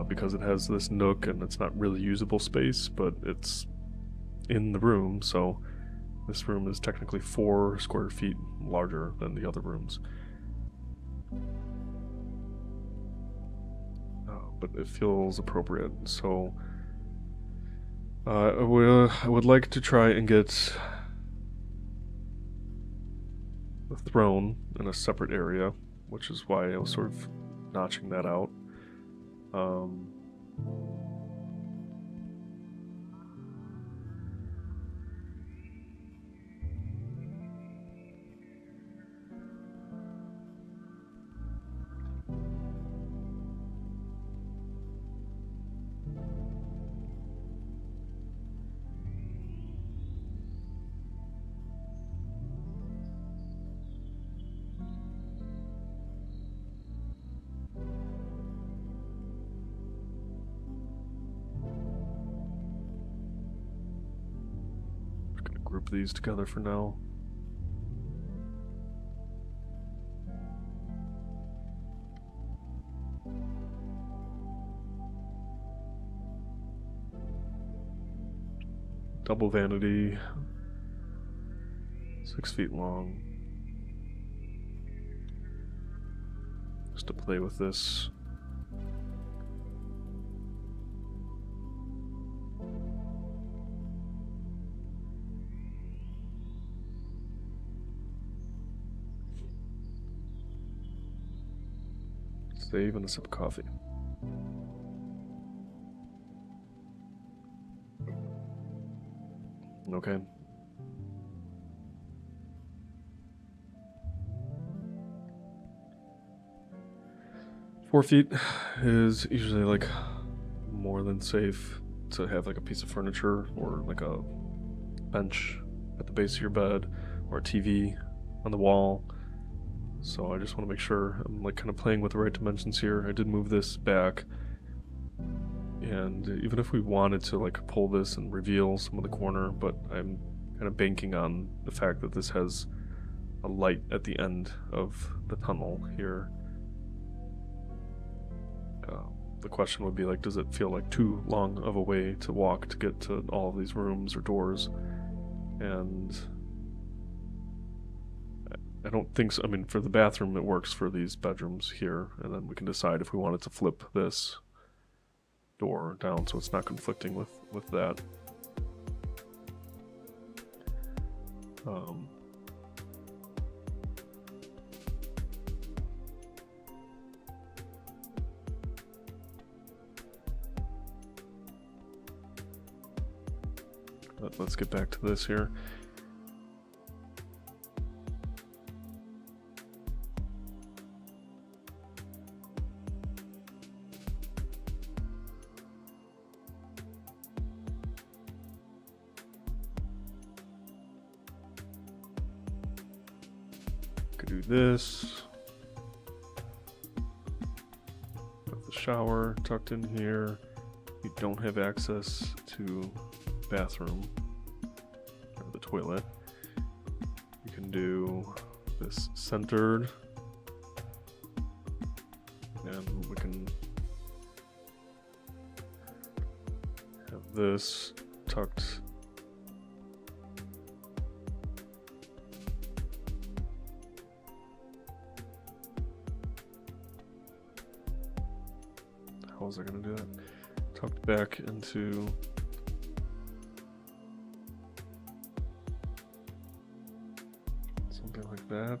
because it has this nook and it's not really usable space, but it's in the room. So This room is technically 4 square feet larger than the other rooms. But it feels appropriate, so I would like to try and get the throne in a separate area, which is why I was sort of notching that out. Group these together for now. Double vanity, 6 feet long. Just to play with this. Save and a sip of coffee. Okay. Four feet is usually like more than safe to have like a piece of furniture or like a bench at the base of your bed or a TV on the wall. So I just want to make sure I'm like kind of playing with the right dimensions here. I did move this back, and even if we wanted to like pull this and reveal some of the corner, but I'm kind of banking on the fact that this has a light at the end of the tunnel here. The question would be like, does it feel like too long of a way to walk to get to all of these rooms or doors? And I don't think so. I mean, for the bathroom, it works for these bedrooms here, and then we can decide if we wanted to flip this door down so it's not conflicting with that. Let's get back to this here. Could do this. Got the shower tucked in here. You don't have access to bathroom or the toilet. You can do this centered, and we can have this tucked how was I going to do that? Tucked back into something like that.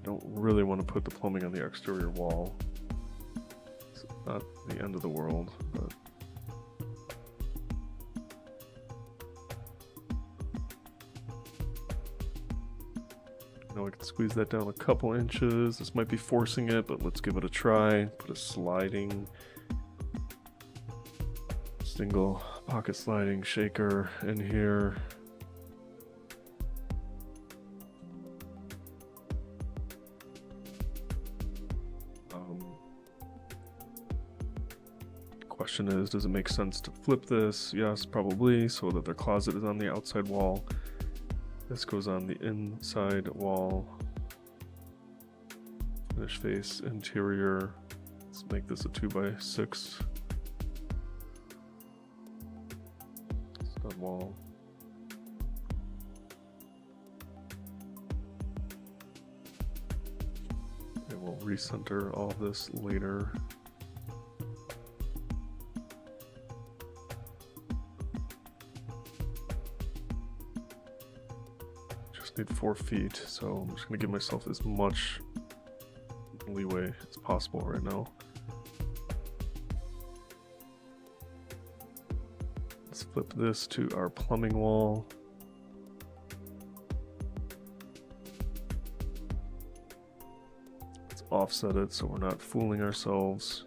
Don't really want to put the plumbing on the exterior wall. It's not the end of the world, but we can squeeze that down a couple inches. This might be forcing it, but let's give it a try. Put a sliding single pocket sliding shaker in here. Question is, does it make sense to flip this? Yes, probably, so that their closet is on the outside wall. This goes on the inside wall. finish face, interior. Let's make this a 2x6. Stud wall. And we'll recenter all this later. Need 4 feet, so I'm just gonna give myself as much leeway as possible right now. Let's flip this to our plumbing wall. Let's offset it so we're not fooling ourselves.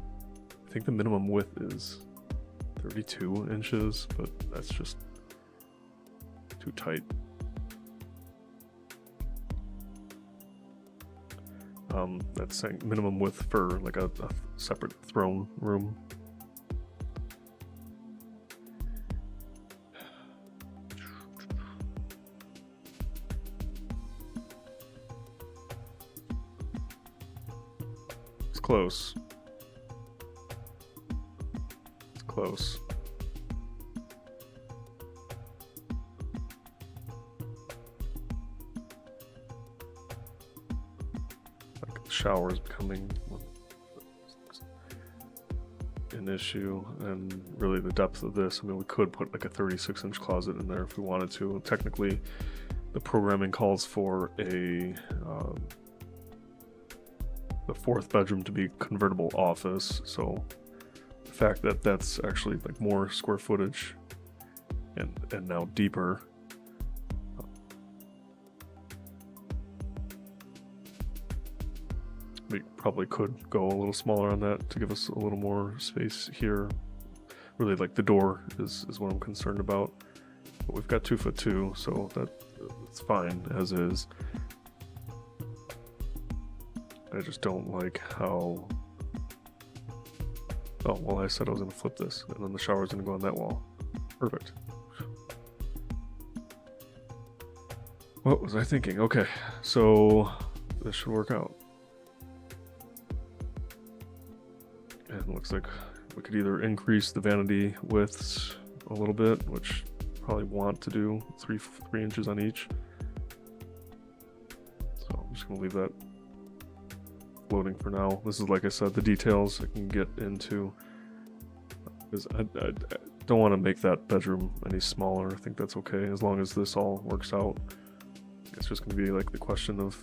I think the minimum width is 32 inches, but that's just too tight. That's saying minimum width for like a separate throne room. It's close. It's close. Shower is becoming an issue, and really the depth of this. I mean, we could put like a 36-inch closet in there if we wanted to. Technically, the programming calls for the 4th bedroom to be convertible office, so the fact that that's actually like more square footage and now deeper. We probably could go a little smaller on that to give us a little more space here. Really, like the door is what I'm concerned about. But we've got 2'2", so that's fine as is. I just don't like how... Oh, well, I said I was going to flip this, and then the shower's going to go on that wall. Perfect. What was I thinking? Okay, so this should work out. And it looks like we could either increase the vanity widths a little bit, which probably want to do 3 inches on each. So I'm just gonna leave that floating for now. This is, like I said, the details I can get into, because I don't want to make that bedroom any smaller. I think that's okay as long as this all works out. It's just gonna be like the question of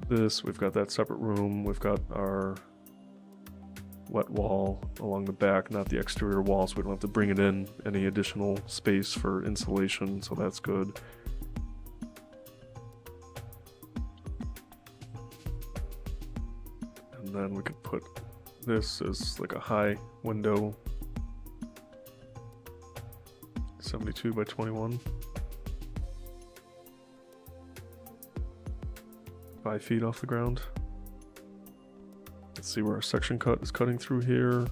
this. We've got that separate room. We've got our wet wall along the back, not the exterior wall, so we don't have to bring it in any additional space for insulation, so that's good. And then we could put this as like a high window, 72 by 21. 5 feet off the ground. Let's see where our section cut is cutting through here.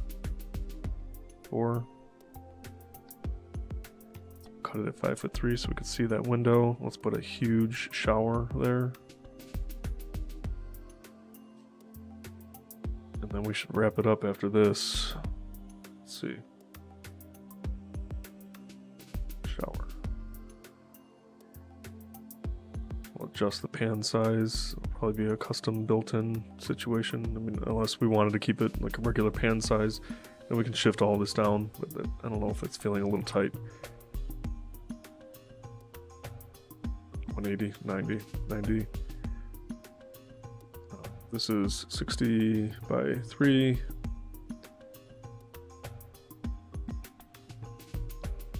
4. Cut it at 5'3" so we can see that window. Let's put a huge shower there. And then we should wrap it up after this. Let's see. Shower. We'll adjust the pan size. It'll probably be a custom built-in situation. I mean, unless we wanted to keep it like a regular pan size, then we can shift all this down, but I don't know if it's feeling a little tight. 180, 90, 90. This is 60 by 3.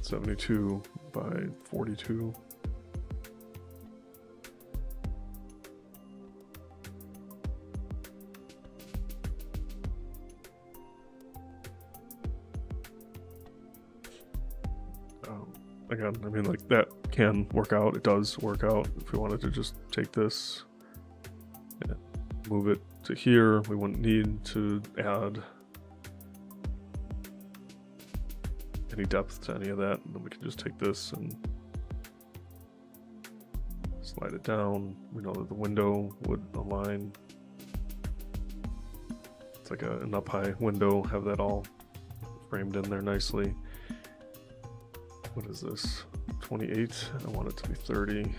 72 by 42. Again, I mean, like, that can work out. It does work out. If we wanted to just take this and move it to here, we wouldn't need to add any depth to any of that. And then we can just take this and Slide it down. We know that the window would align. It's like an up high window, have that all framed in there nicely. What is this? 28. I want it to be 30.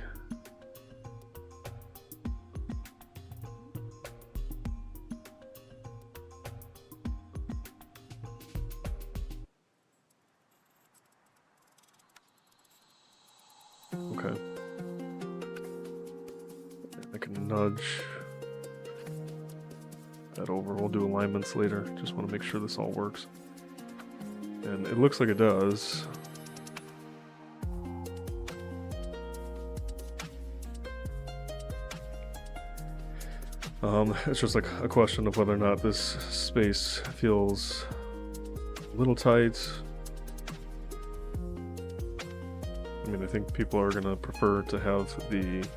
Okay. I can nudge that over. We'll do alignments later. Just want to make sure this all works. And it looks like it does. It's just like a question of whether or not this space feels a little tight. I mean, I think people are going to prefer to have the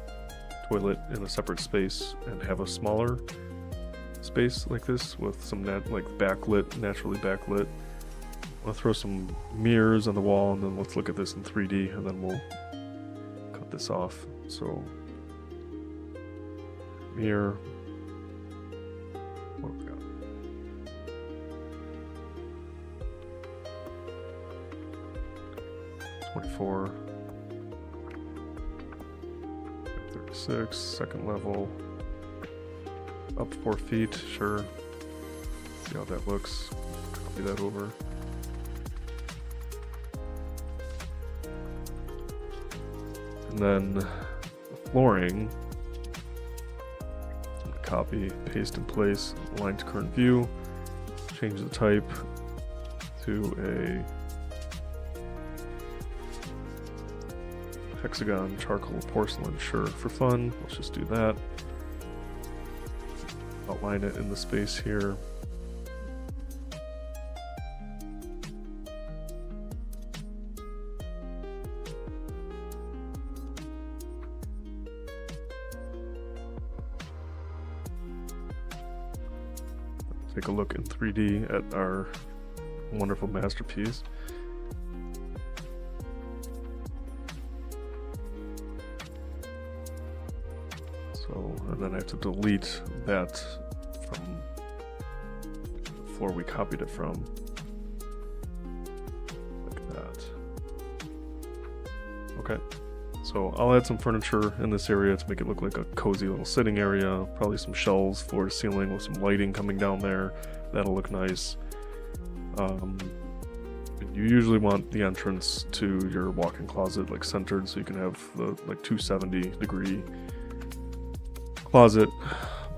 toilet in a separate space and have a smaller space like this with some backlit, naturally backlit. I'll throw some mirrors on the wall, and then let's look at this in 3D, and then we'll cut this off. So, mirror. What have we got? $24. 36, second level. Up 4 feet, sure. See how that looks. Copy that over. And then the flooring. Copy, paste in place, align to current view. Change the type to a hexagon, charcoal, porcelain, sure, for fun. Let's just do that. Outline it in the space here. Take a look in 3D at our wonderful masterpiece. And then I have to delete that from the floor we copied it from. Like that. Okay. So I'll add some furniture in this area to make it look like a cozy little sitting area. Probably some shelves floor to ceiling with some lighting coming down there. That'll look nice. You usually want the entrance to your walk-in closet like centered so you can have the like 270-degree closet.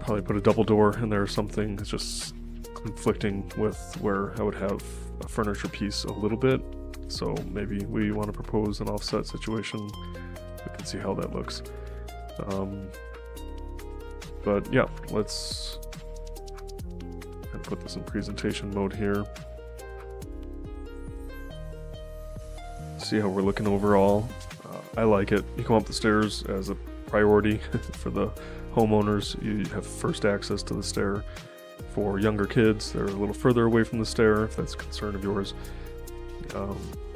Probably put a double door in there or something. It's just conflicting with where I would have a furniture piece a little bit. So maybe we want to propose an offset situation. We can see how that looks. But yeah, let's put this in presentation mode here. See how we're looking overall. I like it. You come up the stairs as a priority for the homeowners. You have first access to the stair. For younger kids, they're a little further away from the stair if that's a concern of yours.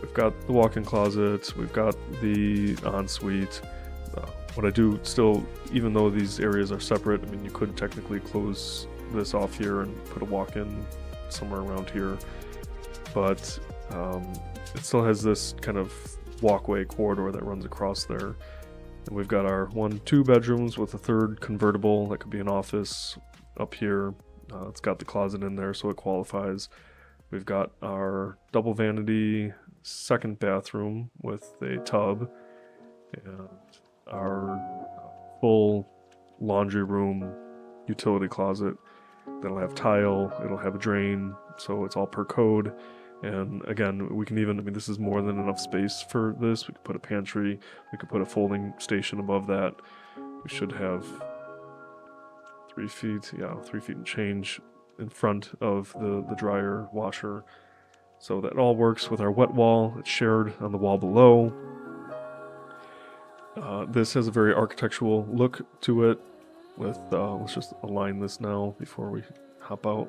We've got the walk-in closet, we've got the ensuite. What I do still, even though these areas are separate, I mean, you could technically close this off here and put a walk-in somewhere around here, but it still has this kind of walkway corridor that runs across there. And we've got our 2 bedrooms with a third convertible that could be an office up here. It's got the closet in there, so it qualifies. We've got our double vanity second bathroom with a tub, and our full laundry room utility closet that'll have tile, it'll have a drain, so it's all per code. And again, we can even, I mean, this is more than enough space for this. We could put a pantry, we could put a folding station above that. We should have 3 feet, yeah, 3 feet and change in front of the dryer washer. So that all works with our wet wall. It's shared on the wall below. This has a very architectural look to it. With let's just align this now before we hop out.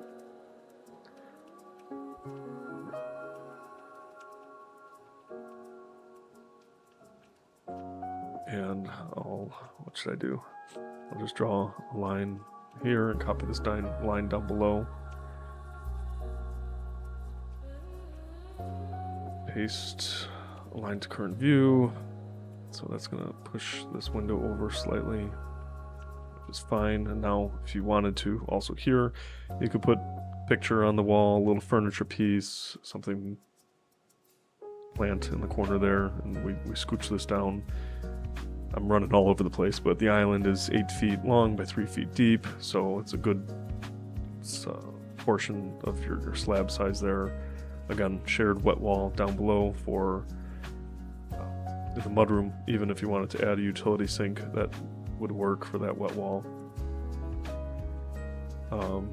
And what should I do? I'll just draw a line here and copy this line down below. Paste, align to current view. So that's gonna push this window over slightly, which is fine. And now if you wanted to, also here, you could put picture on the wall, a little furniture piece, something, plant in the corner there, and we scooch this down. I'm running all over the place, but the island is 8 feet long by 3 feet deep, so it's a good portion of your slab size there. Again, shared wet wall down below for the mudroom. Even if you wanted to add a utility sink, that would work for that wet wall.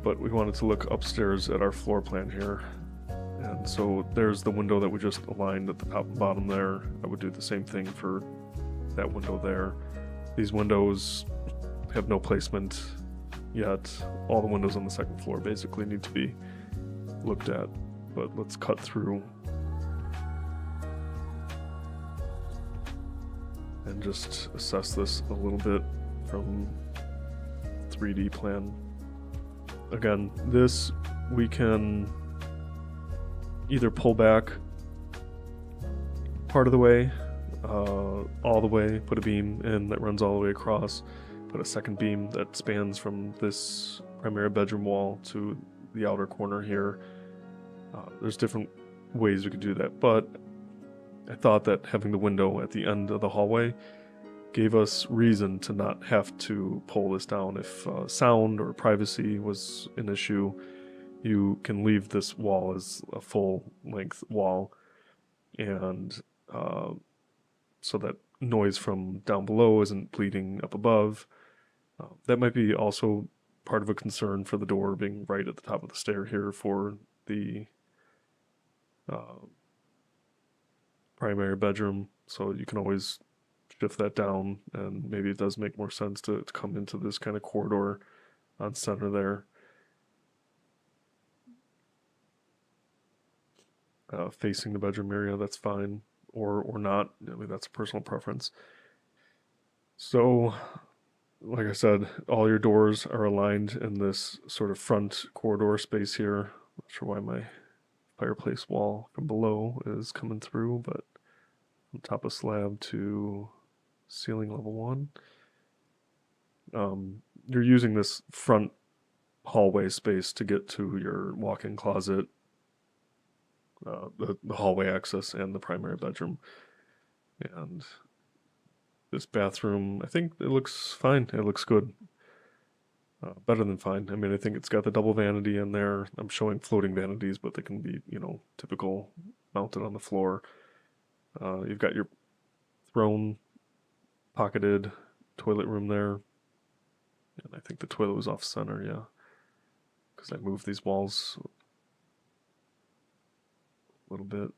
But we wanted to look upstairs at our floor plan here. And so there's the window that we just aligned at the top and bottom there. I would do the same thing for that window there. These windows have no placement yet. All the windows on the second floor basically need to be looked at. But let's cut through and just assess this a little bit from 3D plan. Again, this we can either pull back part of the way, all the way, put a beam in that runs all the way across, put a second beam that spans from this primary bedroom wall to the outer corner here. There's different ways we could do that, but I thought that having the window at the end of the hallway gave us reason to not have to pull this down. If sound or privacy was an issue, you can leave this wall as a full-length wall, and so that noise from down below isn't bleeding up above. That might be also part of a concern for the door being right at the top of the stair here for the primary bedroom, so you can always shift that down, and maybe it does make more sense to come into this kind of corridor on center there. Facing the bedroom area, that's fine, or not. I mean, that's a personal preference. So, like I said, all your doors are aligned in this sort of front corridor space here. Not sure why my fireplace wall from below is coming through, but from top of slab to ceiling level 1. You're using this front hallway space to get to your walk-in closet, the hallway access, and the primary bedroom. And this bathroom, I think it looks fine. It looks good. Better than fine. I mean, I think it's got the double vanity in there. I'm showing floating vanities, but they can be, typical, mounted on the floor. You've got your throne, pocketed toilet room there. And I think the toilet was off center, yeah. Because I moved these walls a little bit.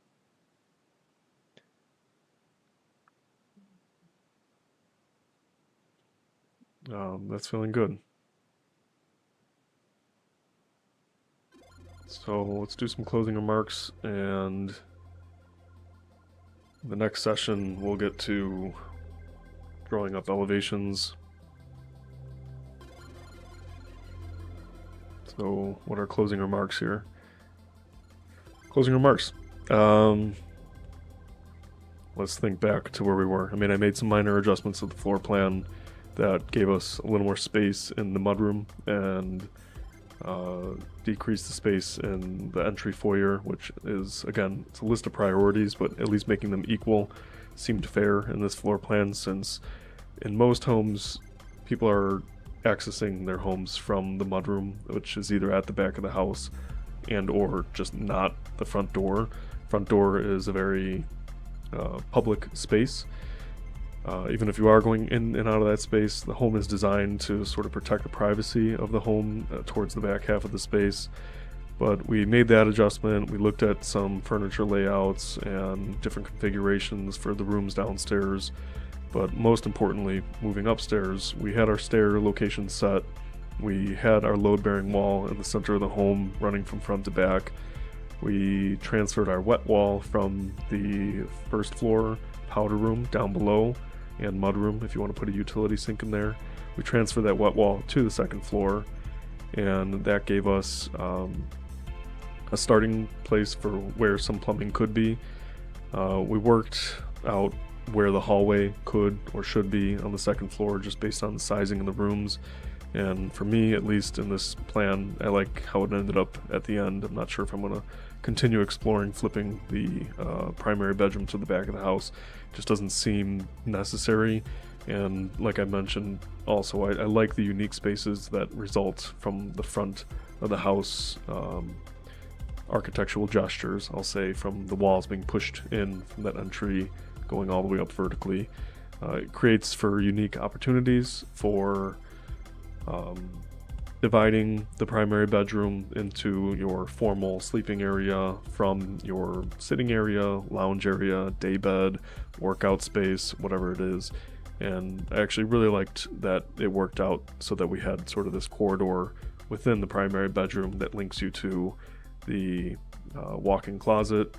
That's feeling good. So let's do some closing remarks, and the next session we'll get to drawing up elevations. So what are closing remarks here? Closing remarks. Let's think back to where we were. I mean, I made some minor adjustments to the floor plan that gave us a little more space in the mudroom and decreased the space in the entry foyer, which is, again, it's a list of priorities, but at least making them equal seemed fair in this floor plan, since in most homes, people are accessing their homes from the mudroom, which is either at the back of the house and or just not the front door. Front door is a very public space. Even if you are going in and out of that space, the home is designed to sort of protect the privacy of the home towards the back half of the space. But we made that adjustment. We looked at some furniture layouts and different configurations for the rooms downstairs. But most importantly, moving upstairs, we had our stair location set. We had our load-bearing wall in the center of the home running from front to back. We transferred our wet wall from the first floor powder room down below and mudroom if you want to put a utility sink in there. We transferred that wet wall to the second floor, and that gave us a starting place for where some plumbing could be. We worked out where the hallway could or should be on the second floor just based on the sizing of the rooms. And for me, at least in this plan, I like how it ended up at the end. I'm not sure if I'm going to continue exploring flipping the primary bedroom to the back of the house. It just doesn't seem necessary. And like I mentioned, also, I like the unique spaces that result from the front of the house, architectural gestures, I'll say, from the walls being pushed in from that entry going all the way up vertically. It creates for unique opportunities for dividing the primary bedroom into your formal sleeping area from your sitting area, lounge area, day bed, workout space, whatever it is. And I actually really liked that it worked out so that we had sort of this corridor within the primary bedroom that links you to the walk-in closet,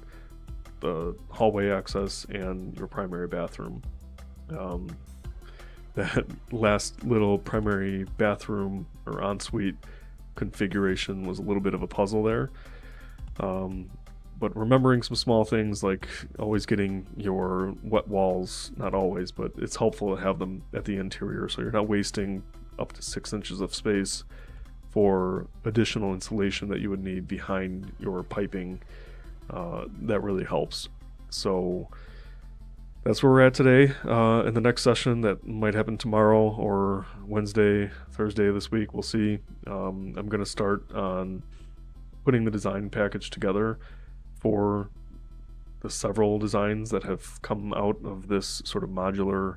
the hallway access, and your primary bathroom. That last little primary bathroom or ensuite configuration was a little bit of a puzzle there. But remembering some small things like always getting your wet walls, not always, but it's helpful to have them at the interior so you're not wasting up to 6 inches of space for additional insulation that you would need behind your piping. That really helps. So that's where we're at today. In the next session that might happen tomorrow or Wednesday, Thursday this week, we'll see. I'm going to start on putting the design package together for the several designs that have come out of this sort of modular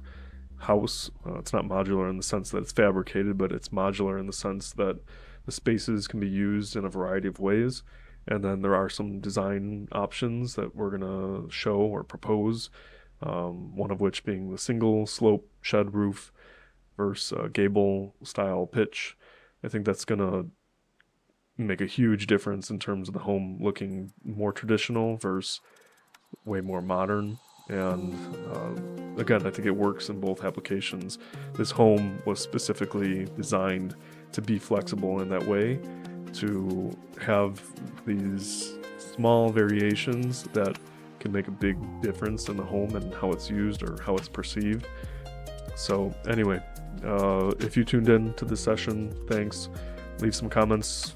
house. It's not modular in the sense that it's fabricated, but it's modular in the sense that the spaces can be used in a variety of ways. And then there are some design options that we're going to show or propose. One of which being the single slope shed roof versus gable style pitch. I think that's going to make a huge difference in terms of the home looking more traditional versus way more modern. And again, I think it works in both applications. This home was specifically designed to be flexible in that way, to have these small variations that can make a big difference in the home and how it's used or how it's perceived. So anyway, if you tuned in to this session, thanks. Leave some comments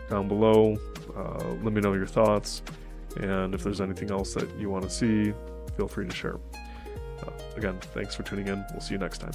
down below. Let me know your thoughts. And if there's anything else that you want to see, feel free to share. Again, thanks for tuning in. We'll see you next time.